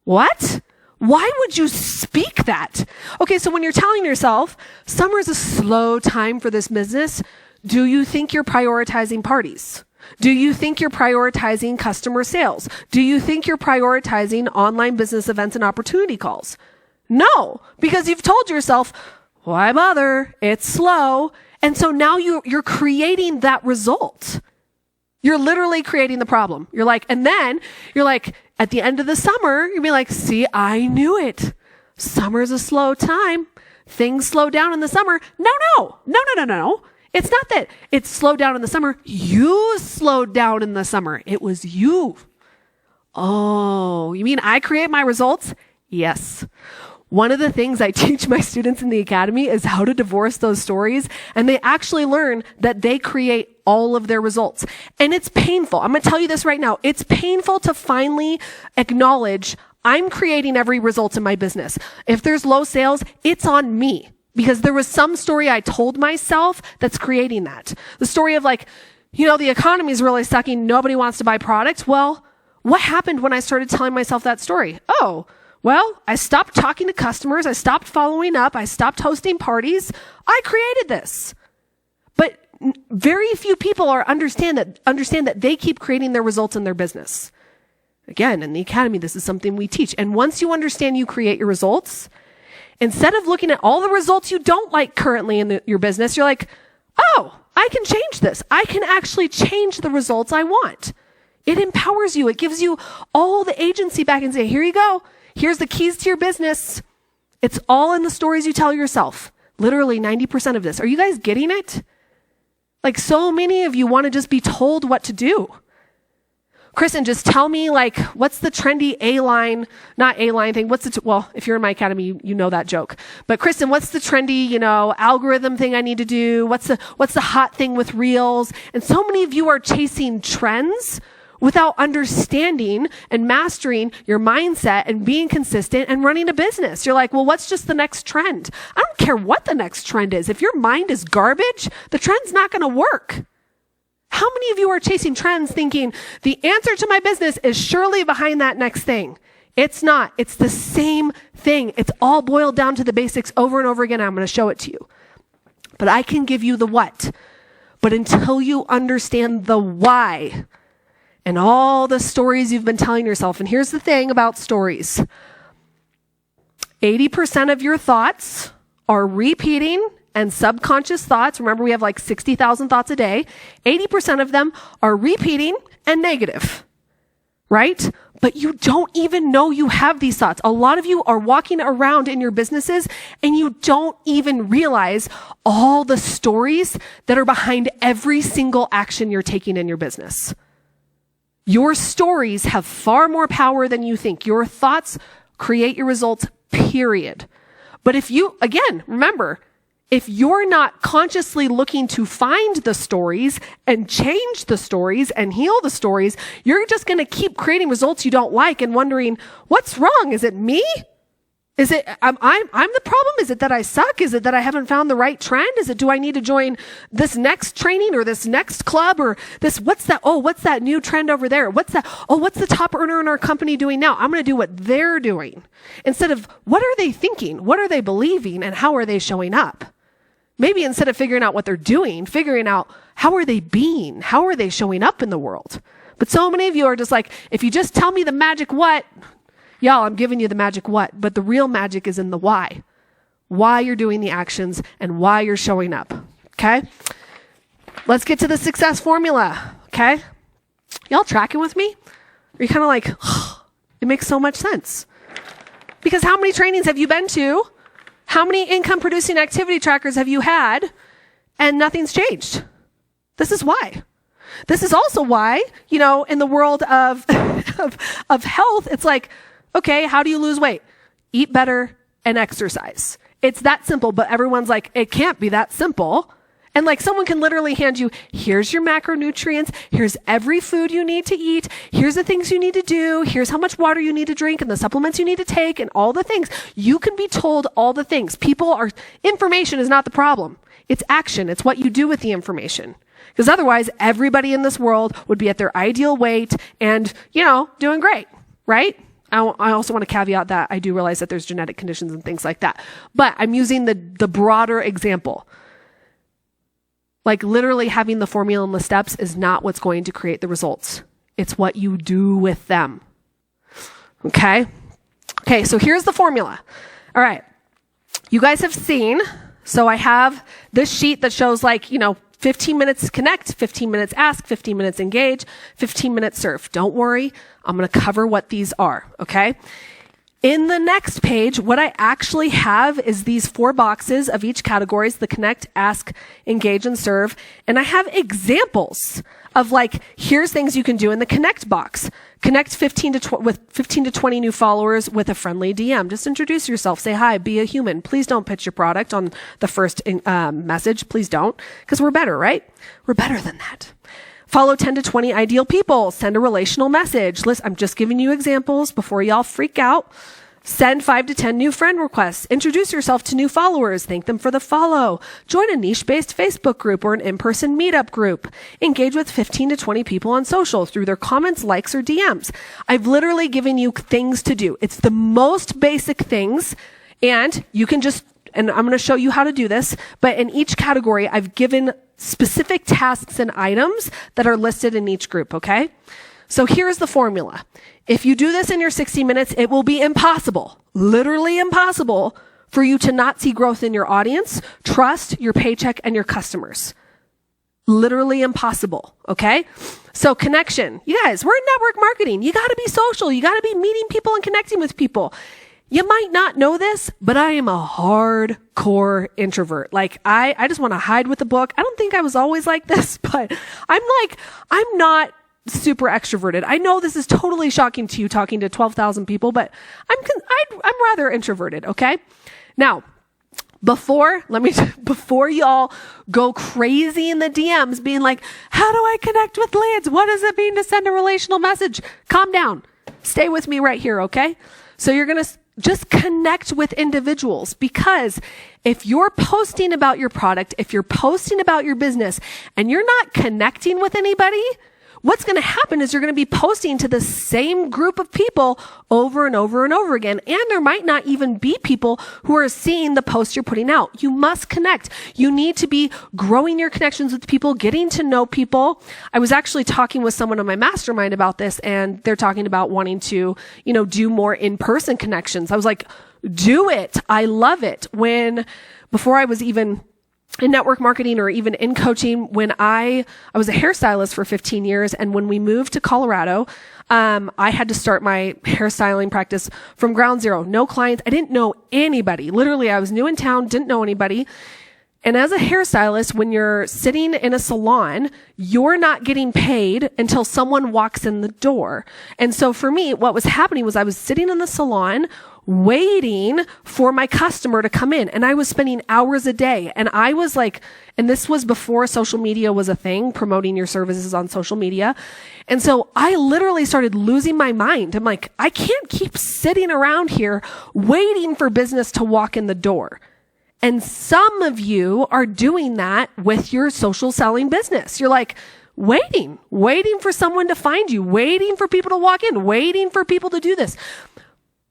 What? Why would you speak that? Okay, so when you're telling yourself, summer is a slow time for this business, do you think you're prioritizing parties? Do you think you're prioritizing customer sales? Do you think you're prioritizing online business events and opportunity calls? No, because you've told yourself, why bother? It's slow. And so now you're creating that result. You're literally creating the problem. And then you're like, at the end of the summer, you'll be like, see, I knew it. Summer's a slow time. Things slow down in the summer. No. It's not that it's slowed down in the summer. You slowed down in the summer. It was you. Oh, you mean I create my results? Yes. One of the things I teach my students in the academy is how to divorce those stories. And they actually learn that they create all of their results. And it's painful. I'm going to tell you this right now. It's painful to finally acknowledge I'm creating every result in my business. If there's low sales, it's on me because there was some story I told myself that's creating that. The story of the economy is really sucking. Nobody wants to buy products. Well, what happened when I started telling myself that story? Well, I stopped talking to customers. I stopped following up. I stopped hosting parties. I created this. But very few people understand that they keep creating their results in their business. Again, in the academy, this is something we teach. And once you understand you create your results, instead of looking at all the results you don't like currently in your business, you're like, oh, I can change this. I can actually change the results I want. It empowers you. It gives you all the agency back and say, here you go. Here's the keys to your business. It's all in the stories you tell yourself. Literally 90% of this. Are you guys getting it? Like, so many of you want to just be told what to do. Kristen, just tell me, like, what's the trendy not A-line thing. Well, if you're in my academy, you know that joke. But Kristen, what's the trendy, algorithm thing I need to do? What's the hot thing with Reels? And so many of you are chasing trends without understanding and mastering your mindset and being consistent and running a business. You're like, well, what's just the next trend? I don't care what the next trend is. If your mind is garbage, the trend's not going to work. How many of you are chasing trends thinking the answer to my business is surely behind that next thing? It's not. It's the same thing. It's all boiled down to the basics over and over again. I'm going to show it to you. But I can give you the what. But until you understand the why and all the stories you've been telling yourself, and here's the thing about stories. 80% of your thoughts are repeating and subconscious thoughts. Remember, we have like 60,000 thoughts a day. 80% of them are repeating and negative, right? But you don't even know you have these thoughts. A lot of you are walking around in your businesses and you don't even realize all the stories that are behind every single action you're taking in your business. Your stories have far more power than you think. Your thoughts create your results, period. But remember, if you're not consciously looking to find the stories and change the stories and heal the stories, you're just going to keep creating results you don't like and wondering, what's wrong? Is it me? Is it, I'm the problem? Is it that I suck? Is it that I haven't found the right trend? Is it, do I need to join this next training or this next club or this, what's that new trend over there? What's the top earner in our company doing now? I'm going to do what they're doing instead of what are they thinking? What are they believing? And how are they showing up? Maybe instead of figuring out what they're doing, figuring out how are they being? How are they showing up in the world? But so many of you are just like, if you just tell me the magic what, y'all, I'm giving you the magic what, but the real magic is in the why. Why you're doing the actions and why you're showing up. Okay? Let's get to the success formula. Okay? Y'all tracking with me? Are you kind of like, it makes so much sense? Because how many trainings have you been to? How many income producing activity trackers have you had and nothing's changed? This is why. This is also why, in the world of health, it's like, okay, how do you lose weight? Eat better and exercise. It's that simple, but everyone's like, it can't be that simple. And like someone can literally hand you, here's your macronutrients, here's every food you need to eat, here's the things you need to do, here's how much water you need to drink and the supplements you need to take and all the things. You can be told all the things. Information is not the problem. It's action. It's what you do with the information. Because otherwise, everybody in this world would be at their ideal weight and, doing great, right? I also want to caveat that I do realize that there's genetic conditions and things like that. But I'm using the broader example. Like literally having the formula and the steps is not what's going to create the results. It's what you do with them. Okay? Okay, so here's the formula. All right. You guys have seen, so I have this sheet that shows 15 minutes connect, 15 minutes ask, 15 minutes engage, 15 minutes serve. Don't worry. I'm going to cover what these are. Okay? In the next page, what I actually have is these 4 boxes of each categories, the connect, ask, engage, and serve. And I have examples of here's things you can do in the connect box. Connect with 15 to 20 new followers with a friendly DM. Just introduce yourself. Say hi. Be a human. Please don't pitch your product on the first message. Please don't. Because we're better, right? We're better than that. Follow 10 to 20 ideal people. Send a relational message. Listen, I'm just giving you examples before y'all freak out. Send 5 to 10 new friend requests. Introduce yourself to new followers. Thank them for the follow. Join a niche-based Facebook group or an in-person meetup group. Engage with 15 to 20 people on social through their comments, likes, or DMs. I've literally given you things to do. It's the most basic things, and you can and I'm going to show you how to do this, but in each category, I've given specific tasks and items that are listed in each group, okay? So here's the formula. If you do this in your 60 minutes, it will be impossible, literally impossible, for you to not see growth in your audience, trust, your paycheck, and your customers. literally impossible. Okay. So connection, you guys, we're in network marketing. You got to be social. You got to be meeting people and connecting with people. You might not know this, but I am a hardcore introvert. Like I just want to hide with the book. I don't think I was always like this, but I'm not super extroverted. I know this is totally shocking to you talking to 12,000 people, but I'm rather introverted. Okay. Now, before y'all go crazy in the DMs being like, how do I connect with leads? What does it mean to send a relational message? Calm down. Stay with me right here. Okay. So you're going to just connect with individuals, because if you're posting about your product, if you're posting about your business and you're not connecting with anybody, what's going to happen is you're going to be posting to the same group of people over and over and over again. And there might not even be people who are seeing the post you're putting out. You must connect. You need to be growing your connections with people, getting to know people. I was actually talking with someone on my mastermind about this, and they're talking about wanting to, do more in-person connections. I was like, do it. I love it. Before I was even in network marketing or even in coaching, when I was a hairstylist for 15 years. And when we moved to Colorado, I had to start my hairstyling practice from ground zero. No clients. I didn't know anybody. Literally, I was new in town, didn't know anybody. And as a hairstylist, when you're sitting in a salon, you're not getting paid until someone walks in the door. And so for me, what was happening was I was sitting in the salon waiting for my customer to come in. And I was spending hours a day. And I was like, and this was before social media was a thing, promoting your services on social media. And so I literally started losing my mind. I'm like, I can't keep sitting around here waiting for business to walk in the door. And some of you are doing that with your social selling business. You're like, waiting for someone to find you, waiting for people to walk in, waiting for people to do this.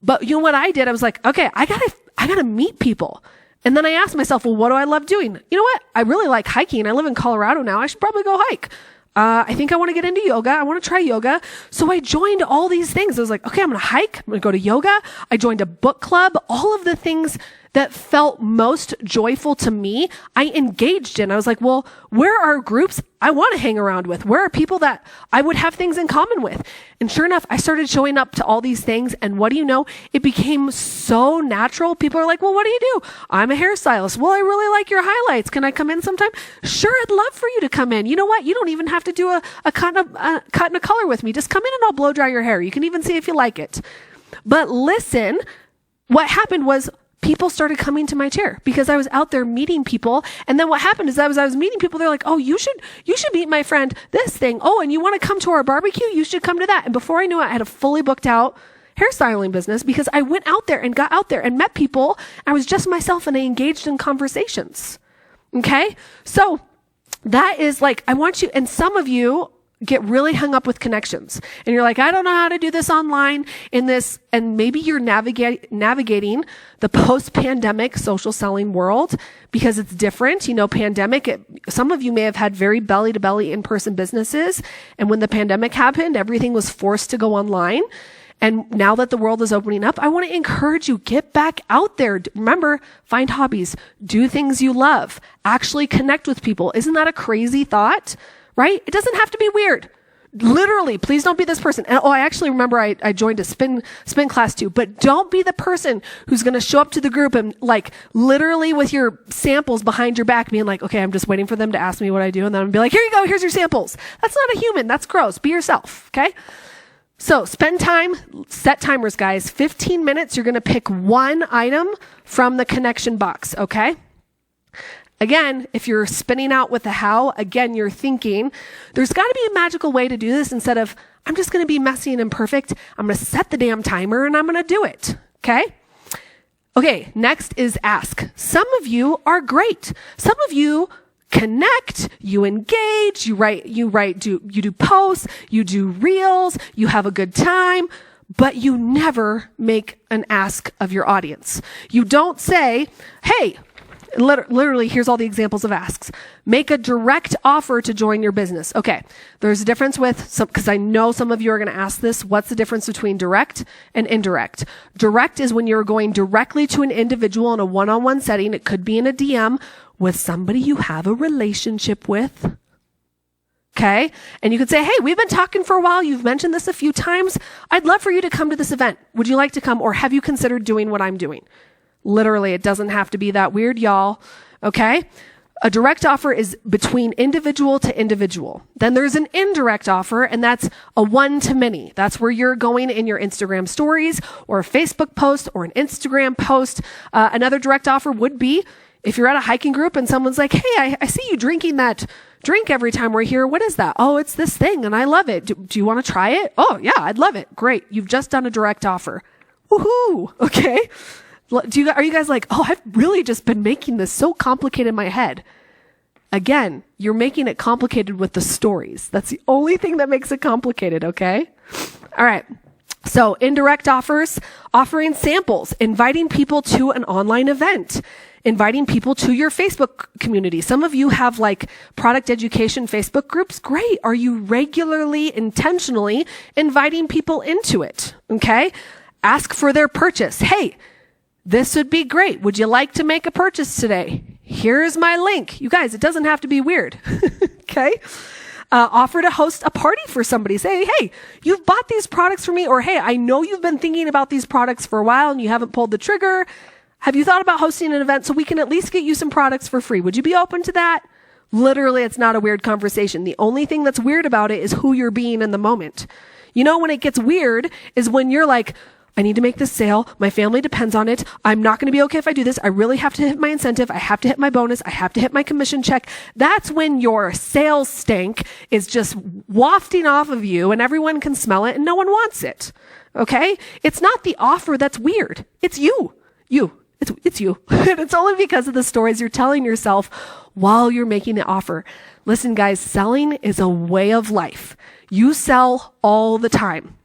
But you know what I did? I was like, okay, I gotta meet people. And then I asked myself, well, what do I love doing? You know what? I really like hiking. I live in Colorado now. I should probably go hike. I think I want to get into yoga. I want to try yoga. So I joined all these things. I was like, okay, I'm going to hike. I'm going to go to yoga. I joined a book club. All of the things that felt most joyful to me, I engaged in. I was like, well, where are groups I want to hang around with? Where are people that I would have things in common with? And sure enough, I started showing up to all these things. And what do you know? It became so natural. People are like, well, what do you do? I'm a hairstylist. Well, I really like your highlights. Can I come in sometime? Sure, I'd love for you to come in. You know what? You don't even have to do a cut and a color with me. Just come in and I'll blow dry your hair. You can even see if you like it. But listen, what happened was, people started coming to my chair because I was out there meeting people. And then what happened is I was meeting people. They're like, oh, you should meet my friend this thing. Oh, and you want to come to our barbecue? You should come to that. And before I knew it, I had a fully booked out hairstyling business because I went out there and got out there and met people. I was just myself and I engaged in conversations. Okay. So that is like, I want you, and some of you get really hung up with connections and you're like, I don't know how to do this online in this. And maybe you're navigating the post-pandemic social selling world because it's different. Pandemic, some of you may have had very belly to belly in-person businesses. And when the pandemic happened, everything was forced to go online. And now that the world is opening up, I want to encourage you, get back out there. Remember, find hobbies, do things you love, actually connect with people. Isn't that a crazy thought? Right? It doesn't have to be weird. Literally, please don't be this person. And I actually remember I joined a spin class too, but don't be the person who's going to show up to the group and like literally with your samples behind your back being like, okay, I'm just waiting for them to ask me what I do. And then I'm be like, here you go. Here's your samples. That's not a human. That's gross. Be yourself. Okay. So spend time, set timers, guys. 15 minutes. You're going to pick one item from the connection box. Okay. Again, if you're spinning out with the how, again, you're thinking, there's got to be a magical way to do this instead of, I'm just going to be messy and imperfect. I'm going to set the damn timer and I'm going to do it. Okay? Okay, next is ask. Some of you are great. Some of you connect, you engage, you do posts, you do reels, you have a good time, but you never make an ask of your audience. You don't say, hey, literally, here's all the examples of asks. Make a direct offer to join your business. Okay, there's a difference with some, because I know some of you are going to ask this. What's the difference between direct and indirect? Direct is when you're going directly to an individual in a one-on-one setting. It could be in a DM with somebody you have a relationship with. Okay. And you could say, hey, we've been talking for a while. You've mentioned this a few times. I'd love for you to come to this event. Would you like to come? Or have you considered doing what I'm doing? Literally, it doesn't have to be that weird, y'all. Okay. A direct offer is between individual to individual. Then there's an indirect offer, and that's a one-to-many. That's where you're going in your Instagram stories or a Facebook post or an Instagram post. Another direct offer would be if you're at a hiking group and someone's like, hey, I see you drinking that drink every time we're here. What is that? Oh, it's this thing and I love it. Do you want to try it? Oh, yeah, I'd love it. Great. You've just done a direct offer. Woohoo. Okay. Are you guys like, oh, I've really just been making this so complicated in my head? Again, you're making it complicated with the stories. That's the only thing that makes it complicated. Okay. All right. So indirect offers, offering samples, inviting people to an online event, inviting people to your Facebook community. Some of you have like product education Facebook groups. Great. Are you regularly, intentionally inviting people into it? Okay. Ask for their purchase. Hey, this would be great. Would you like to make a purchase today? Here's my link. You guys, it doesn't have to be weird. Okay. Offer to host a party for somebody. Say, hey, you've bought these products for me, or hey, I know you've been thinking about these products for a while and you haven't pulled the trigger. Have you thought about hosting an event so we can at least get you some products for free? Would you be open to that? Literally, it's not a weird conversation. The only thing that's weird about it is who you're being in the moment. You know, when it gets weird is when you're like, I need to make this sale. My family depends on it. I'm not going to be okay if I do this. I really have to hit my incentive. I have to hit my bonus. I have to hit my commission check. That's when your sales stank is just wafting off of you and everyone can smell it and no one wants it. Okay? It's not the offer that's weird. It's you. It's you. And it's only because of the stories you're telling yourself while you're making the offer. Listen, guys, selling is a way of life. You sell all the time.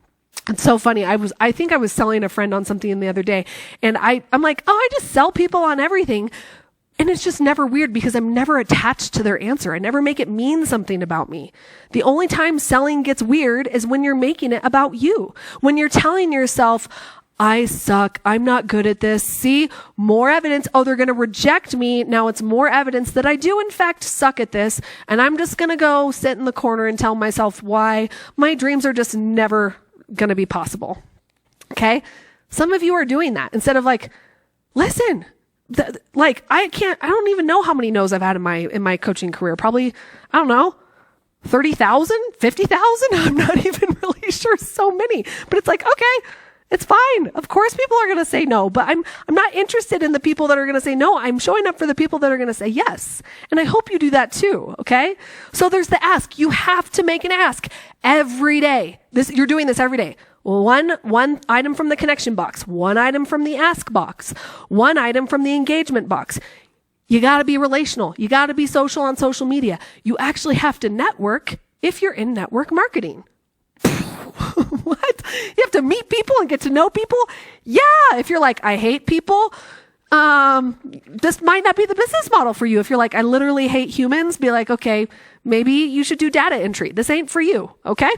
It's so funny. I think I was selling a friend on something the other day and I'm like, oh, I just sell people on everything. And it's just never weird because I'm never attached to their answer. I never make it mean something about me. The only time selling gets weird is when you're making it about you. When you're telling yourself, I suck. I'm not good at this. See, more evidence. Oh, they're going to reject me. Now it's more evidence that I do in fact suck at this. And I'm just going to go sit in the corner and tell myself why my dreams are just never going to be possible. Okay. Some of you are doing that instead of like, listen, I don't even know how many no's I've had in my coaching career. Probably, I don't know, 30,000, 50,000. I'm not even really sure. So many, but it's like, okay, it's fine. Of course people are going to say no, but I'm not interested in the people that are going to say no. I'm showing up for the people that are going to say yes. And I hope you do that too. Okay. So there's the ask. You have to make an ask every day. You're doing this every day. One item from the connection box, one item from the ask box, one item from the engagement box. You got to be relational. You got to be social on social media. You actually have to network if you're in network marketing. What? You have to meet people and get to know people? Yeah. If you're like, I hate people, this might not be the business model for you. If you're like, I literally hate humans, be like, okay, maybe you should do data entry. This ain't for you. Okay.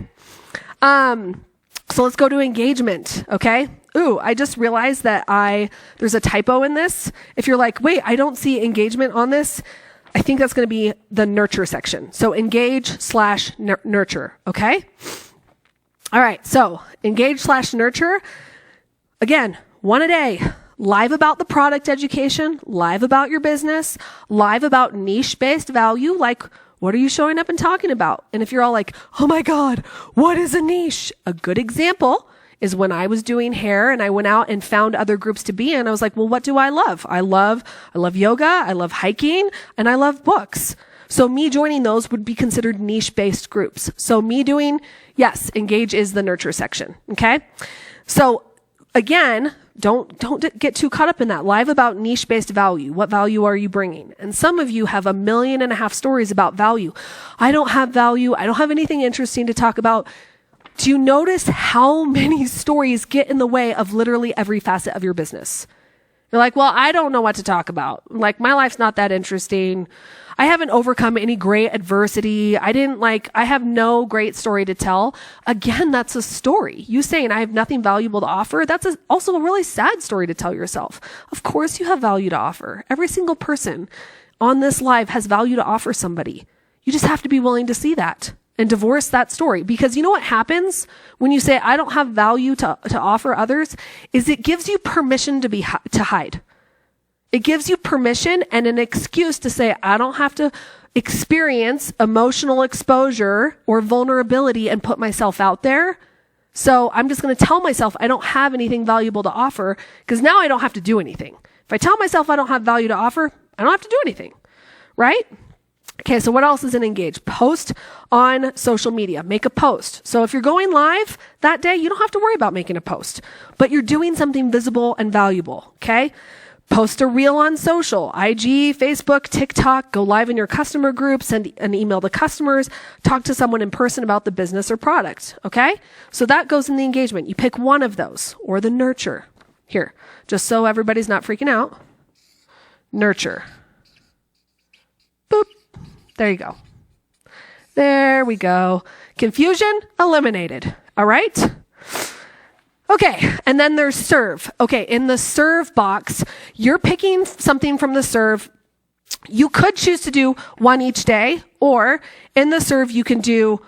So let's go to engagement. Okay. Ooh, I just realized that there's a typo in this. If you're like, wait, I don't see engagement on this. I think that's going to be the nurture section. So engage/nurture. Okay. All right. So engage/nurture. Again, one a day. Live about the product education, live about your business, live about niche-based value. Like, what are you showing up and talking about? And if you're all like, oh my God, what is a niche? A good example is when I was doing hair and I went out and found other groups to be in. I was like, well, what do I love? I love yoga. I love hiking and I love books. So me joining those would be considered niche-based groups. So me doing, yes, engage is the nurture section. Okay. So again, don't get too caught up in that. Live about niche-based value. What value are you bringing? And some of you have 1.5 million stories about value. I don't have value. I don't have anything interesting to talk about. Do you notice how many stories get in the way of literally every facet of your business? You're like, well, I don't know what to talk about. Like, my life's not that interesting. I haven't overcome any great adversity. I have no great story to tell. Again, that's a story. You saying I have nothing valuable to offer, that's also a really sad story to tell yourself. Of course you have value to offer. Every single person on this live has value to offer somebody. You just have to be willing to see that. and divorce that story. Because you know what happens when you say, I don't have value to offer others, is it gives you permission to hide. It gives you permission and an excuse to say, I don't have to experience emotional exposure or vulnerability and put myself out there. So I'm just going to tell myself I don't have anything valuable to offer, because now I don't have to do anything. If I tell myself I don't have value to offer, I don't have to do anything, right? Okay, so what else is in Engage? Post on social media. Make a post. So if you're going live that day, you don't have to worry about making a post, but you're doing something visible and valuable, okay? Post a reel on social, IG, Facebook, TikTok, go live in your customer group, send an email to customers, talk to someone in person about the business or product, okay? So that goes in the engagement. You pick one of those, or the nurture. Here, just so everybody's not freaking out. Nurture. Boop. There you go. There we go. Confusion eliminated. All right? Okay, and then there's serve. Okay, in the serve box, you're picking something from the serve. You could choose to do one each day, or in the serve, you can do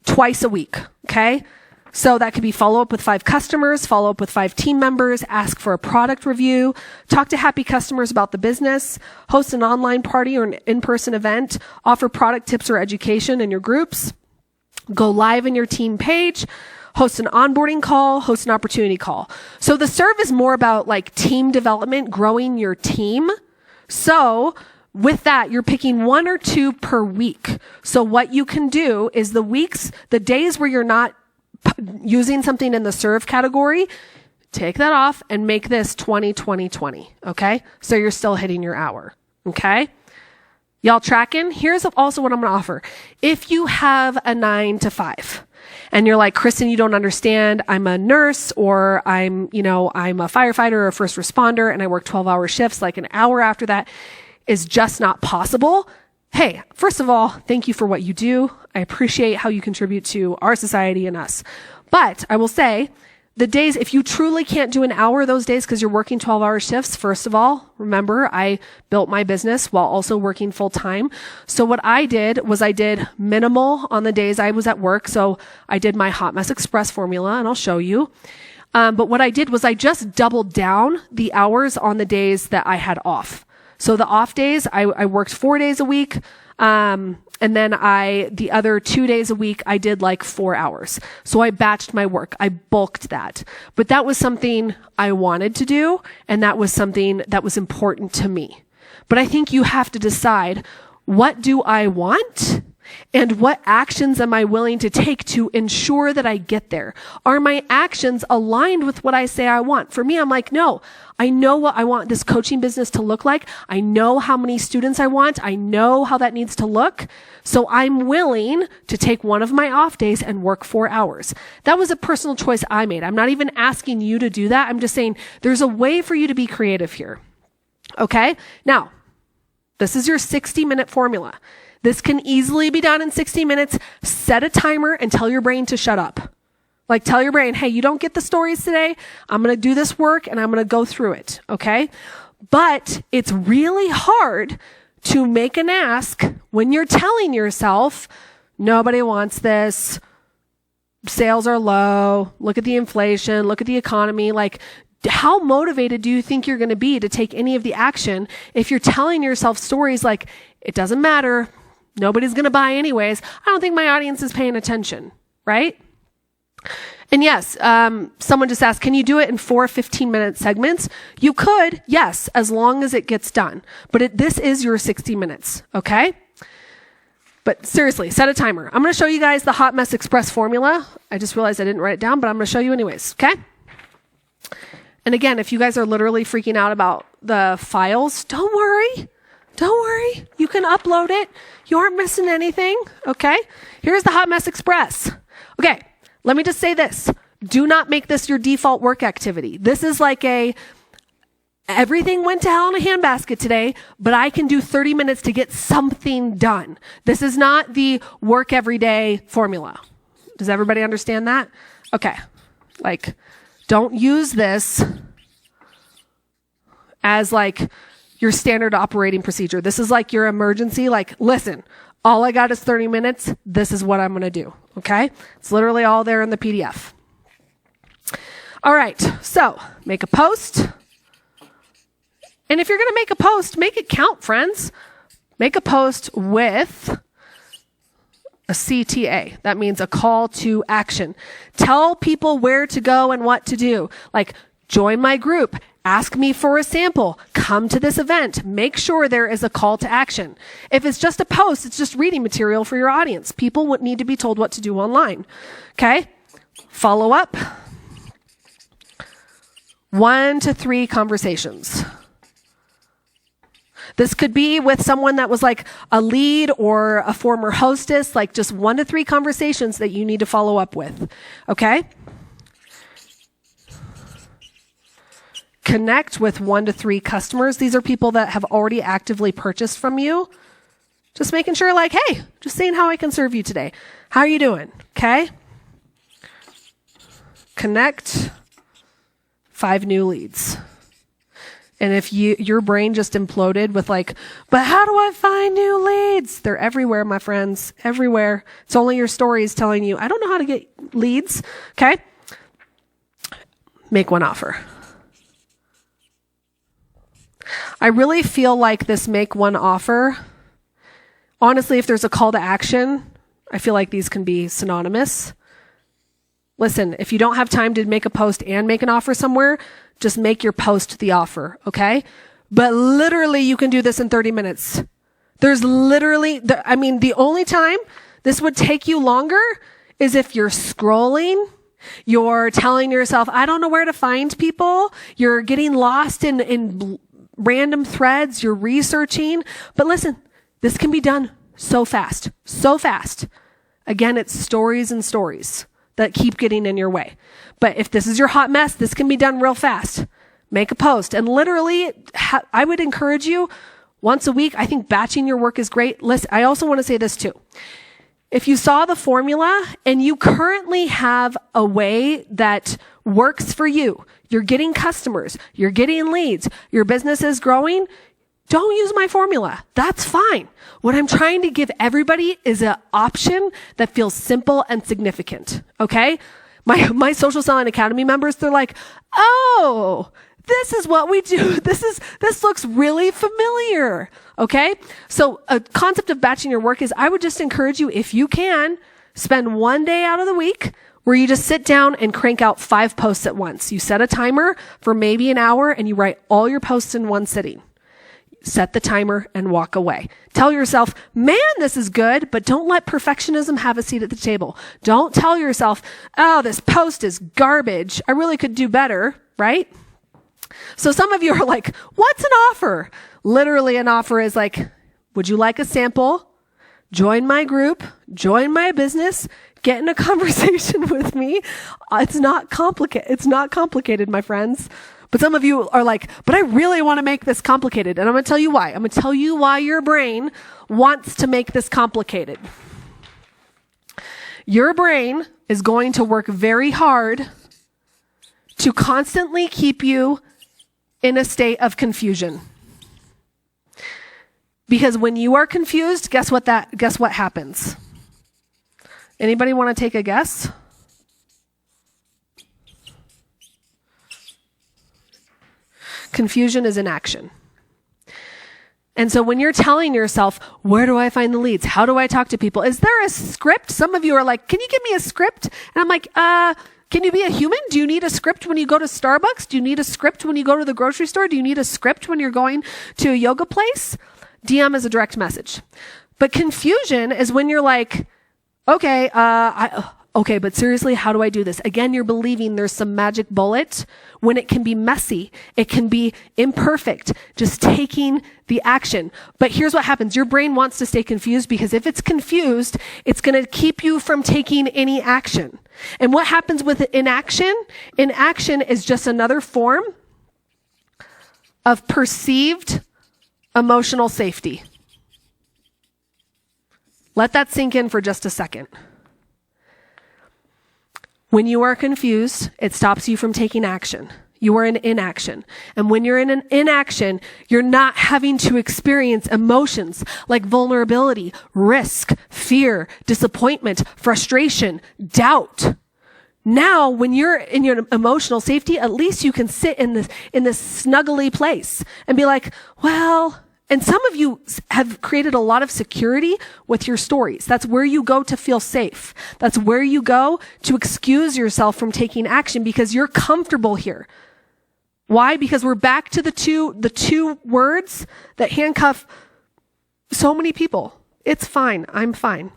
twice a week, okay? So that could be follow up with 5 customers, follow up with 5 team members, ask for a product review, talk to happy customers about the business, host an online party or an in-person event, offer product tips or education in your groups, go live in your team page, host an onboarding call, host an opportunity call. So the serve is more about like team development, growing your team. So with that, you're picking 1 or 2 per week. So what you can do is the days where you're not using something in the serve category, take that off and make this 20, 20, 20. Okay. So you're still hitting your hour. Okay. Y'all tracking? Here's also what I'm going to offer. If you have a 9 to 5 and you're like, Kristen, you don't understand. I'm a nurse, or I'm a firefighter or a first responder, and I work 12-hour shifts, like an hour after that is just not possible. Hey, first of all, thank you for what you do. I appreciate how you contribute to our society and us. But I will say, the days, if you truly can't do an hour those days because you're working 12-hour shifts, first of all, remember, I built my business while also working full time. So what I did was I did minimal on the days I was at work. So I did my Hot Mess Express formula, and I'll show you. But what I did was I just doubled down the hours on the days that I had off. So the off days, I worked 4 days a week. And then the other 2 days a week, I did like 4 hours. So I batched my work. I bulked that. But that was something I wanted to do, and that was something that was important to me. But I think you have to decide, what do I want? And what actions am I willing to take to ensure that I get there? Are my actions aligned with what I say I want? For me, I'm like, no, I know what I want this coaching business to look like. I know how many students I want. I know how that needs to look. So I'm willing to take one of my off days and work 4 hours. That was a personal choice I made. I'm not even asking you to do that. I'm just saying there's a way for you to be creative here. Okay? Now, this is your 60-minute formula. This can easily be done in 60 minutes. Set a timer and tell your brain to shut up. Like, tell your brain, hey, you don't get the stories today. I'm going to do this work and I'm going to go through it. Okay. But it's really hard to make an ask when you're telling yourself, nobody wants this. Sales are low. Look at the inflation. Look at the economy. Like, how motivated do you think you're going to be to take any of the action if you're telling yourself stories like, it doesn't matter. Nobody's going to buy anyways. I don't think my audience is paying attention, right? And yes, someone just asked, can you do it in 4 15-minute segments? You could, yes, as long as it gets done. But this is your 60 minutes, okay? But seriously, set a timer. I'm going to show you guys the Hot Mess Express formula. I just realized I didn't write it down, but I'm going to show you anyways, okay? And again, if you guys are literally freaking out about the files, don't worry. Don't worry. You can upload it. You aren't missing anything. Okay. Here's the Hot Mess Express. Okay. Let me just say this. Do not make this your default work activity. This is like everything went to hell in a handbasket today, but I can do 30 minutes to get something done. This is not the work every day formula. Does everybody understand that? Okay. Like, don't use this as like your standard operating procedure. This is like your emergency. Like, listen, All I got is 30 minutes. This is what I'm going to do. Okay? It's literally all there in the PDF. All right. So make a post. And if you're going to make a post, make it count, friends. Make a post with a CTA. That means a call to action. Tell people where to go and what to do. Like, join my group. Ask me for a sample. Come to this event. Make sure there is a call to action. If it's just a post, it's just reading material for your audience. People would need to be told what to do online. Okay? Follow up. 1 to 3 conversations. This could be with someone that was like a lead or a former hostess, like just 1 to 3 conversations that you need to follow up with. Okay? Connect with 1 to 3 customers. These are people that have already actively purchased from you. Just making sure, like, hey, just seeing how I can serve you today. How are you doing? Okay? Connect 5 new leads. And if your brain just imploded with like, but how do I find new leads? They're everywhere, my friends, everywhere. It's only your stories telling you, I don't know how to get leads. Okay? Make one offer. I really feel like this make one offer. Honestly, if there's a call to action, I feel like these can be synonymous. Listen, if you don't have time to make a post and make an offer somewhere, just make your post the offer, okay? But literally, you can do this in 30 minutes. There's literally, the only time this would take you longer is if you're scrolling, you're telling yourself, I don't know where to find people, you're getting lost in random threads, you're researching. But listen, this can be done so fast, so fast. Again, it's stories and stories that keep getting in your way. But if this is your hot mess, this can be done real fast. Make a post. And literally, I would encourage you once a week. I think batching your work is great. Listen, I also want to say this too. If you saw the formula and you currently have a way that works for you, you're getting customers, you're getting leads, your business is growing, don't use my formula. That's fine. What I'm trying to give everybody is an option that feels simple and significant. Okay? My Social Selling Academy members, they're like, oh, this is what we do. This looks really familiar. Okay? So a concept of batching your work is I would just encourage you, if you can, spend 1 day out of the week where you just sit down and crank out 5 posts at once. You set a timer for maybe an hour and you write all your posts in one sitting. Set the timer and walk away. Tell yourself, man, this is good, but don't let perfectionism have a seat at the table. Don't tell yourself, oh, this post is garbage. I really could do better, right? So some of you are like, what's an offer? Literally an offer is like, would you like a sample? Join my group, join my business, get in a conversation with me. It's not complicated. It's not complicated, my friends. But some of you are like, but I really want to make this complicated. And I'm going to tell you why. I'm going to tell you why your brain wants to make this complicated. Your brain is going to work very hard to constantly keep you in a state of confusion. Because when you are confused, guess what happens? Anybody want to take a guess? Confusion is inaction. And so when you're telling yourself, where do I find the leads? How do I talk to people? Is there a script? Some of you are like, can you give me a script? And I'm like, can you be a human? Do you need a script when you go to Starbucks? Do you need a script when you go to the grocery store? Do you need a script when you're going to a yoga place? DM is a direct message. But confusion is when you're like, okay, but seriously, how do I do this? Again, you're believing there's some magic bullet when it can be messy. It can be imperfect, just taking the action. But here's what happens. Your brain wants to stay confused because if it's confused, it's going to keep you from taking any action. And what happens with inaction? Inaction is just another form of perceived emotional safety. Let that sink in for just a second. When you are confused, it stops you from taking action. You are in inaction. And when you're in an inaction, you're not having to experience emotions like vulnerability, risk, fear, disappointment, frustration, doubt. Now, when you're in your emotional safety, at least you can sit in this snuggly place and be like, well, and some of you have created a lot of security with your stories. That's where you go to feel safe. That's where you go to excuse yourself from taking action because you're comfortable here. Why? Because we're back to the two words that handcuff so many people. It's fine. I'm fine.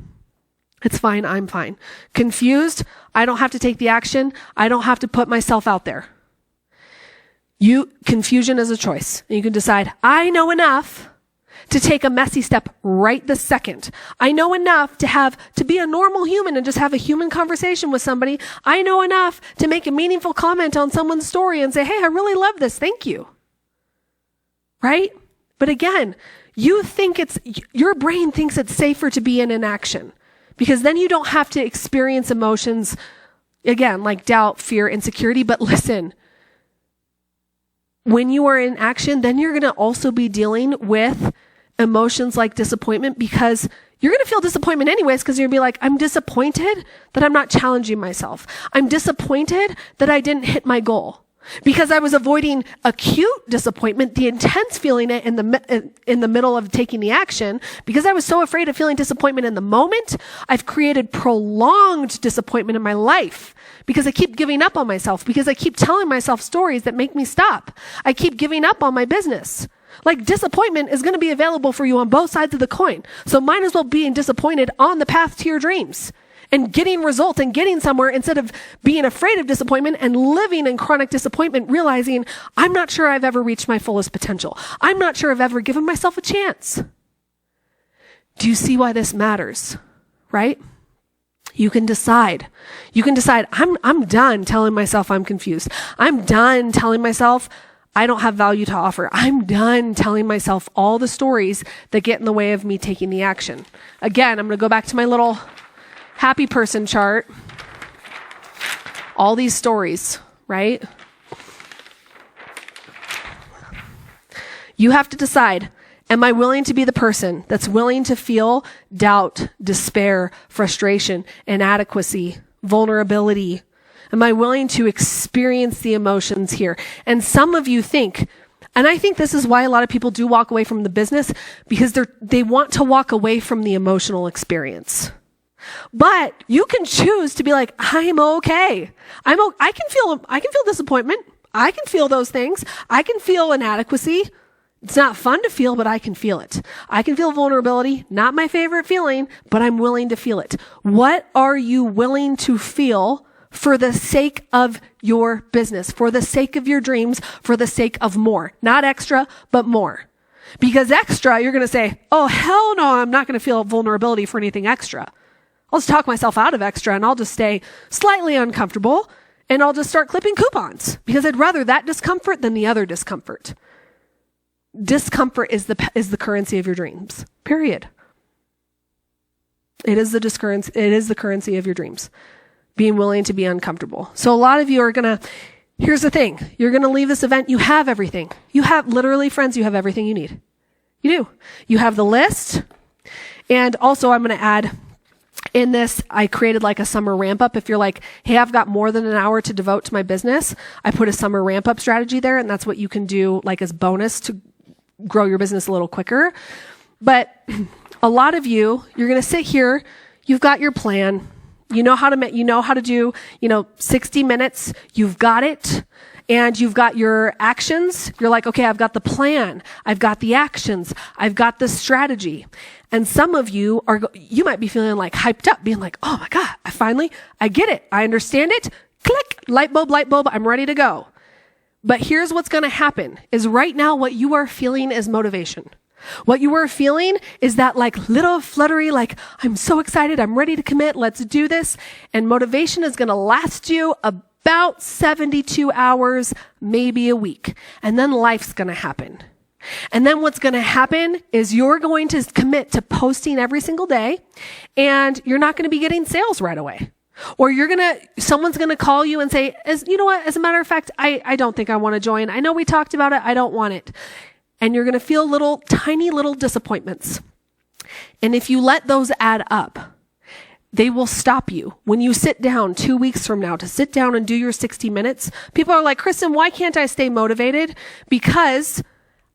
It's fine. I'm fine. Confused. I don't have to take the action. I don't have to put myself out there. Confusion is a choice. And you can decide, I know enough to take a messy step right this second. I know enough to be a normal human and just have a human conversation with somebody. I know enough to make a meaningful comment on someone's story and say, hey, I really love this. Thank you. Right? But again, your brain thinks it's safer to be in inaction because then you don't have to experience emotions, again, like doubt, fear, insecurity. But listen, when you are in action, then you're going to also be dealing with emotions like disappointment because you're going to feel disappointment anyways because you're going to be like, I'm disappointed that I'm not challenging myself. I'm disappointed that I didn't hit my goal because I was avoiding acute disappointment, the intense feeling it in the middle of taking the action. Because I was so afraid of feeling disappointment in the moment, I've created prolonged disappointment in my life because I keep giving up on myself, because I keep telling myself stories that make me stop. I keep giving up on my business. Like disappointment is going to be available for you on both sides of the coin. So might as well being disappointed on the path to your dreams and getting results and getting somewhere instead of being afraid of disappointment and living in chronic disappointment, realizing I'm not sure I've ever reached my fullest potential. I'm not sure I've ever given myself a chance. Do you see why this matters? Right? You can decide. I'm done telling myself I'm confused. I'm done telling myself I don't have value to offer. I'm done telling myself all the stories that get in the way of me taking the action. Again, I'm going to go back to my little happy person chart. All these stories, right? You have to decide, am I willing to be the person that's willing to feel doubt, despair, frustration, inadequacy, vulnerability? Am I willing to experience the emotions here? And some of you think, and I think this is why a lot of people do walk away from the business, because they want to walk away from the emotional experience. But you can choose to be like, I'm okay. I can feel disappointment. I can feel those things. I can feel inadequacy. It's not fun to feel, but I can feel it. I can feel vulnerability, not my favorite feeling, but I'm willing to feel it. What are you willing to feel for the sake of your business, for the sake of your dreams, for the sake of more? Not extra, but more. Because extra, you're going to say, oh, hell no, I'm not going to feel vulnerability for anything extra. I'll just talk myself out of extra and I'll just stay slightly uncomfortable and I'll just start clipping coupons because I'd rather that discomfort than the other discomfort. Discomfort is the currency of your dreams. Period. It is the currency of your dreams. Being willing to be uncomfortable. So a lot of you are here's the thing. You're going to leave this event. You have everything. You have literally, friends, you have everything you need. You do. You have the list. And also I'm going to add in this, I created like a summer ramp up. If you're like, hey, I've got more than an hour to devote to my business, I put a summer ramp up strategy there. And that's what you can do like as bonus to grow your business a little quicker. But a lot of you're going to sit here. You've got your plan. You know how to do, 60 minutes. You've got it. And you've got your actions. You're like, okay, I've got the plan. I've got the actions. I've got the strategy. And some of you you might be feeling like hyped up, being like, oh my God, I get it. I understand it. Click, light bulb. I'm ready to go. But here's what's going to happen is right now, what you are feeling is motivation. What you are feeling is that like little fluttery, like I'm so excited. I'm ready to commit. Let's do this. And motivation is going to last you about 72 hours, maybe a week. And then life's going to happen. And then what's going to happen is you're going to commit to posting every single day and you're not going to be getting sales right away. Or someone's gonna call you and say, you know what, as a matter of fact, I don't think I want to join. I know we talked about it. I don't want it. And you're gonna feel tiny little disappointments. And if you let those add up, they will stop you. When you sit down 2 weeks from now to sit down and do your 60 minutes, people are like, Kristen, why can't I stay motivated? Because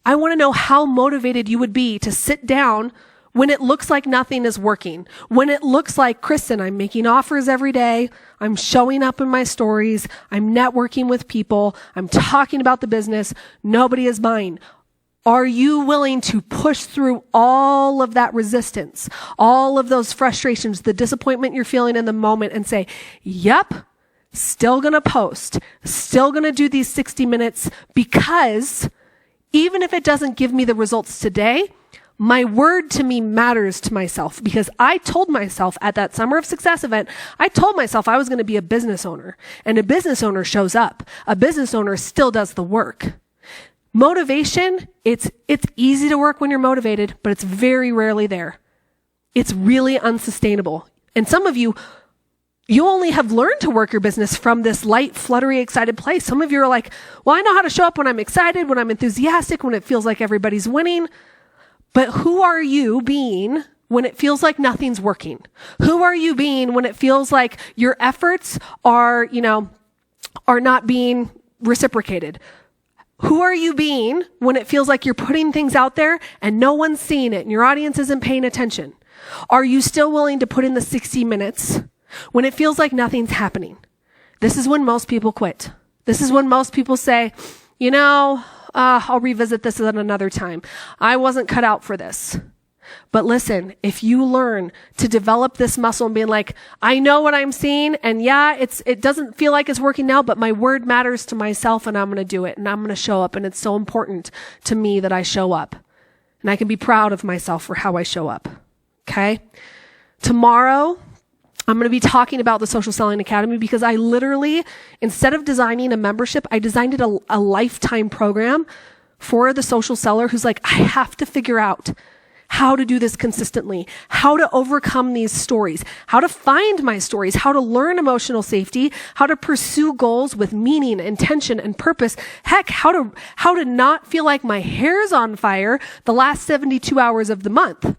I want to know how motivated you would be to sit down when it looks like nothing is working. When it looks like, Kristen, I'm making offers every day. I'm showing up in my stories. I'm networking with people. I'm talking about the business. Nobody is buying. Are you willing to push through all of that resistance, all of those frustrations, the disappointment you're feeling in the moment and say, yep, still gonna post, still gonna do these 60 minutes because even if it doesn't give me the results today, my word to me matters to myself because I told myself at that Summer of Success event, I told myself I was going to be a business owner, and a business owner shows up. A business owner still does the work. Motivation, it's easy to work when you're motivated, but it's very rarely there. It's really unsustainable. And some of you only have learned to work your business from this light, fluttery, excited place. Some of you are like, well, I know how to show up when I'm excited, when I'm enthusiastic, when it feels like everybody's winning. But who are you being when it feels like nothing's working? Who are you being when it feels like your efforts are not being reciprocated? Who are you being when it feels like you're putting things out there and no one's seeing it and your audience isn't paying attention? Are you still willing to put in the 60 minutes when it feels like nothing's happening? This is when most people quit. This is when most people say, I'll revisit this at another time. I wasn't cut out for this. But listen, if you learn to develop this muscle and being like, I know what I'm seeing, and yeah, it doesn't feel like it's working now, but my word matters to myself and I'm going to do it and I'm going to show up. And it's so important to me that I show up. And I can be proud of myself for how I show up. Okay? Tomorrow, I'm going to be talking about the Social Selling Academy because I literally, instead of designing a membership, I designed it a lifetime program for the social seller who's like, I have to figure out how to do this consistently, how to overcome these stories, how to find my stories, how to learn emotional safety, how to pursue goals with meaning, intention, and purpose. Heck, how to not feel like my hair's on fire the last 72 hours of the month.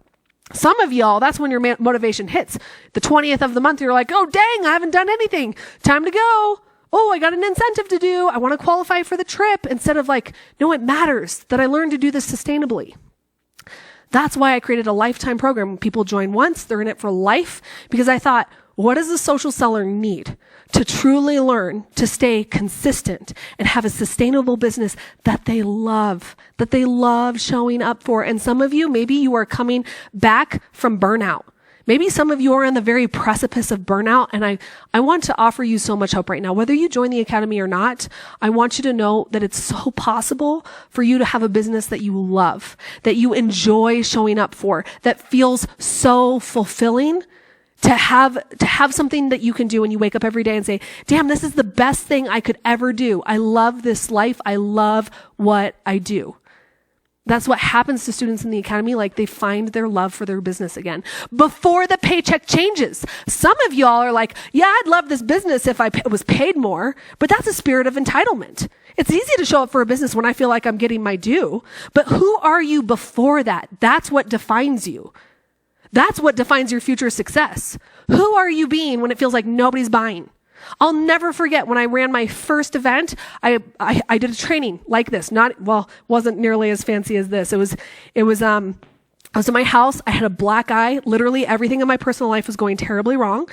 Some of y'all, that's when your motivation hits. The 20th of the month, you're like, oh, dang, I haven't done anything. Time to go. Oh, I got an incentive to do. I want to qualify for the trip. Instead of like, no, it matters that I learned to do this sustainably. That's why I created a lifetime program. When people join once, they're in it for life, because I thought, what does a social seller need to truly learn to stay consistent and have a sustainable business that they love showing up for? And some of you, maybe you are coming back from burnout. Maybe some of you are on the very precipice of burnout, and I want to offer you so much hope right now. Whether you join the academy or not, I want you to know that it's so possible for you to have a business that you love, that you enjoy showing up for, that feels so fulfilling. To have something that you can do when you wake up every day and say, damn, this is the best thing I could ever do. I love this life. I love what I do. That's what happens to students in the academy. Like, they find their love for their business again before the paycheck changes. Some of y'all are like, yeah, I'd love this business if I was paid more, but that's a spirit of entitlement. It's easy to show up for a business when I feel like I'm getting my due, but who are you before that? That's what defines you. That's what defines your future success. Who are you being when it feels like nobody's buying? I'll never forget when I ran my first event, I did a training like this. Wasn't nearly as fancy as this. I was in my house. I had a black eye. Literally everything in my personal life was going terribly wrong.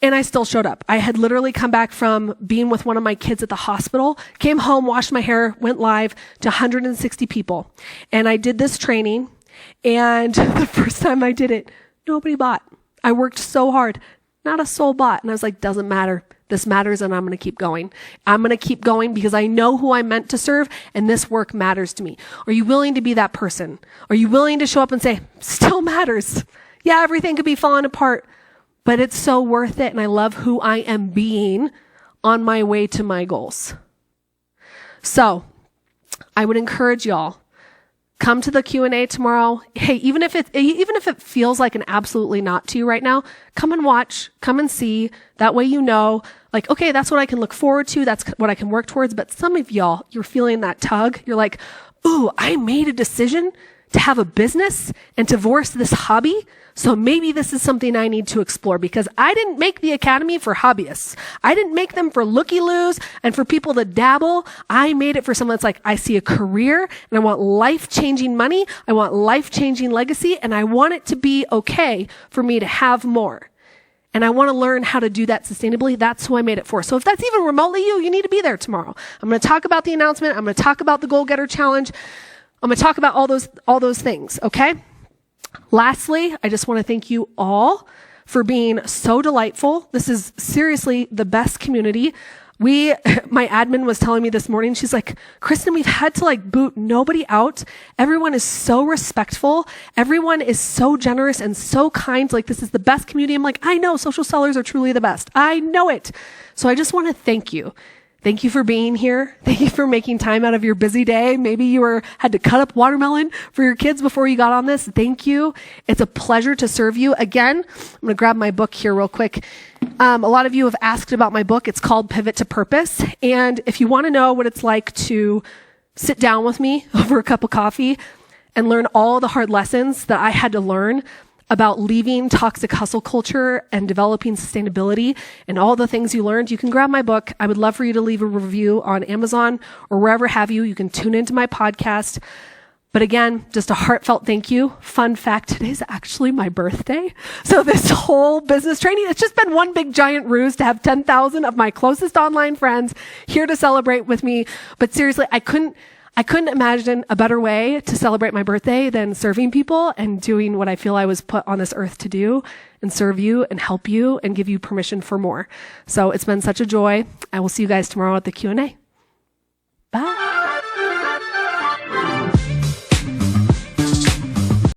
And I still showed up. I had literally come back from being with one of my kids at the hospital, came home, washed my hair, went live to 160 people. And I did this training. And the first time I did it, nobody bought. I worked so hard. Not a soul bought. And I was like, doesn't matter. This matters, and I'm going to keep going. I'm going to keep going because I know who I'm meant to serve, and this work matters to me. Are you willing to be that person? Are you willing to show up and say, still matters? Yeah, everything could be falling apart, but it's so worth it, and I love who I am being on my way to my goals. So I would encourage y'all Come to the Q&A tomorrow. Hey, even if it feels like an absolutely not to you right now, come and watch, come and see. That way you know, like, okay, that's what I can look forward to. That's what I can work towards. But some of y'all, you're feeling that tug. You're like, ooh, I made a decision to have a business and divorce this hobby. So maybe this is something I need to explore, because I didn't make the academy for hobbyists. I didn't make them for looky-loos and for people that dabble. I made it for someone that's like, I see a career and I want life-changing money. I want life-changing legacy, and I want it to be okay for me to have more. And I want to learn how to do that sustainably. That's who I made it for. So if that's even remotely you need to be there tomorrow. I'm going to talk about the announcement. I'm going to talk about the Goal Getter Challenge. I'm going to talk about all those things, okay? Lastly, I just want to thank you all for being so delightful. This is seriously the best community. My admin was telling me this morning, she's like, Kristen, we've had to boot nobody out. Everyone is so respectful. Everyone is so generous and so kind. This is the best community. I'm like, I know social sellers are truly the best. I know it. So I just want to thank you. Thank you for being here. Thank you for making time out of your busy day. Maybe you had to cut up watermelon for your kids before you got on this. Thank you. It's a pleasure to serve you. Again, I'm going to grab my book here real quick. A lot of you have asked about my book. It's called Pivot to Purpose. And if you want to know what it's like to sit down with me over a cup of coffee and learn all the hard lessons that I had to learn about leaving toxic hustle culture and developing sustainability and all the things you learned, you can grab my book. I would love for you to leave a review on Amazon or wherever have you. You can tune into my podcast. But again, just a heartfelt thank you. Fun fact, today's actually my birthday. So this whole business training, it's just been one big giant ruse to have 10,000 of my closest online friends here to celebrate with me. But seriously, I couldn't imagine a better way to celebrate my birthday than serving people and doing what I feel I was put on this earth to do, and serve you and help you and give you permission for more. So it's been such a joy. I will see you guys tomorrow at the Q&A. Bye.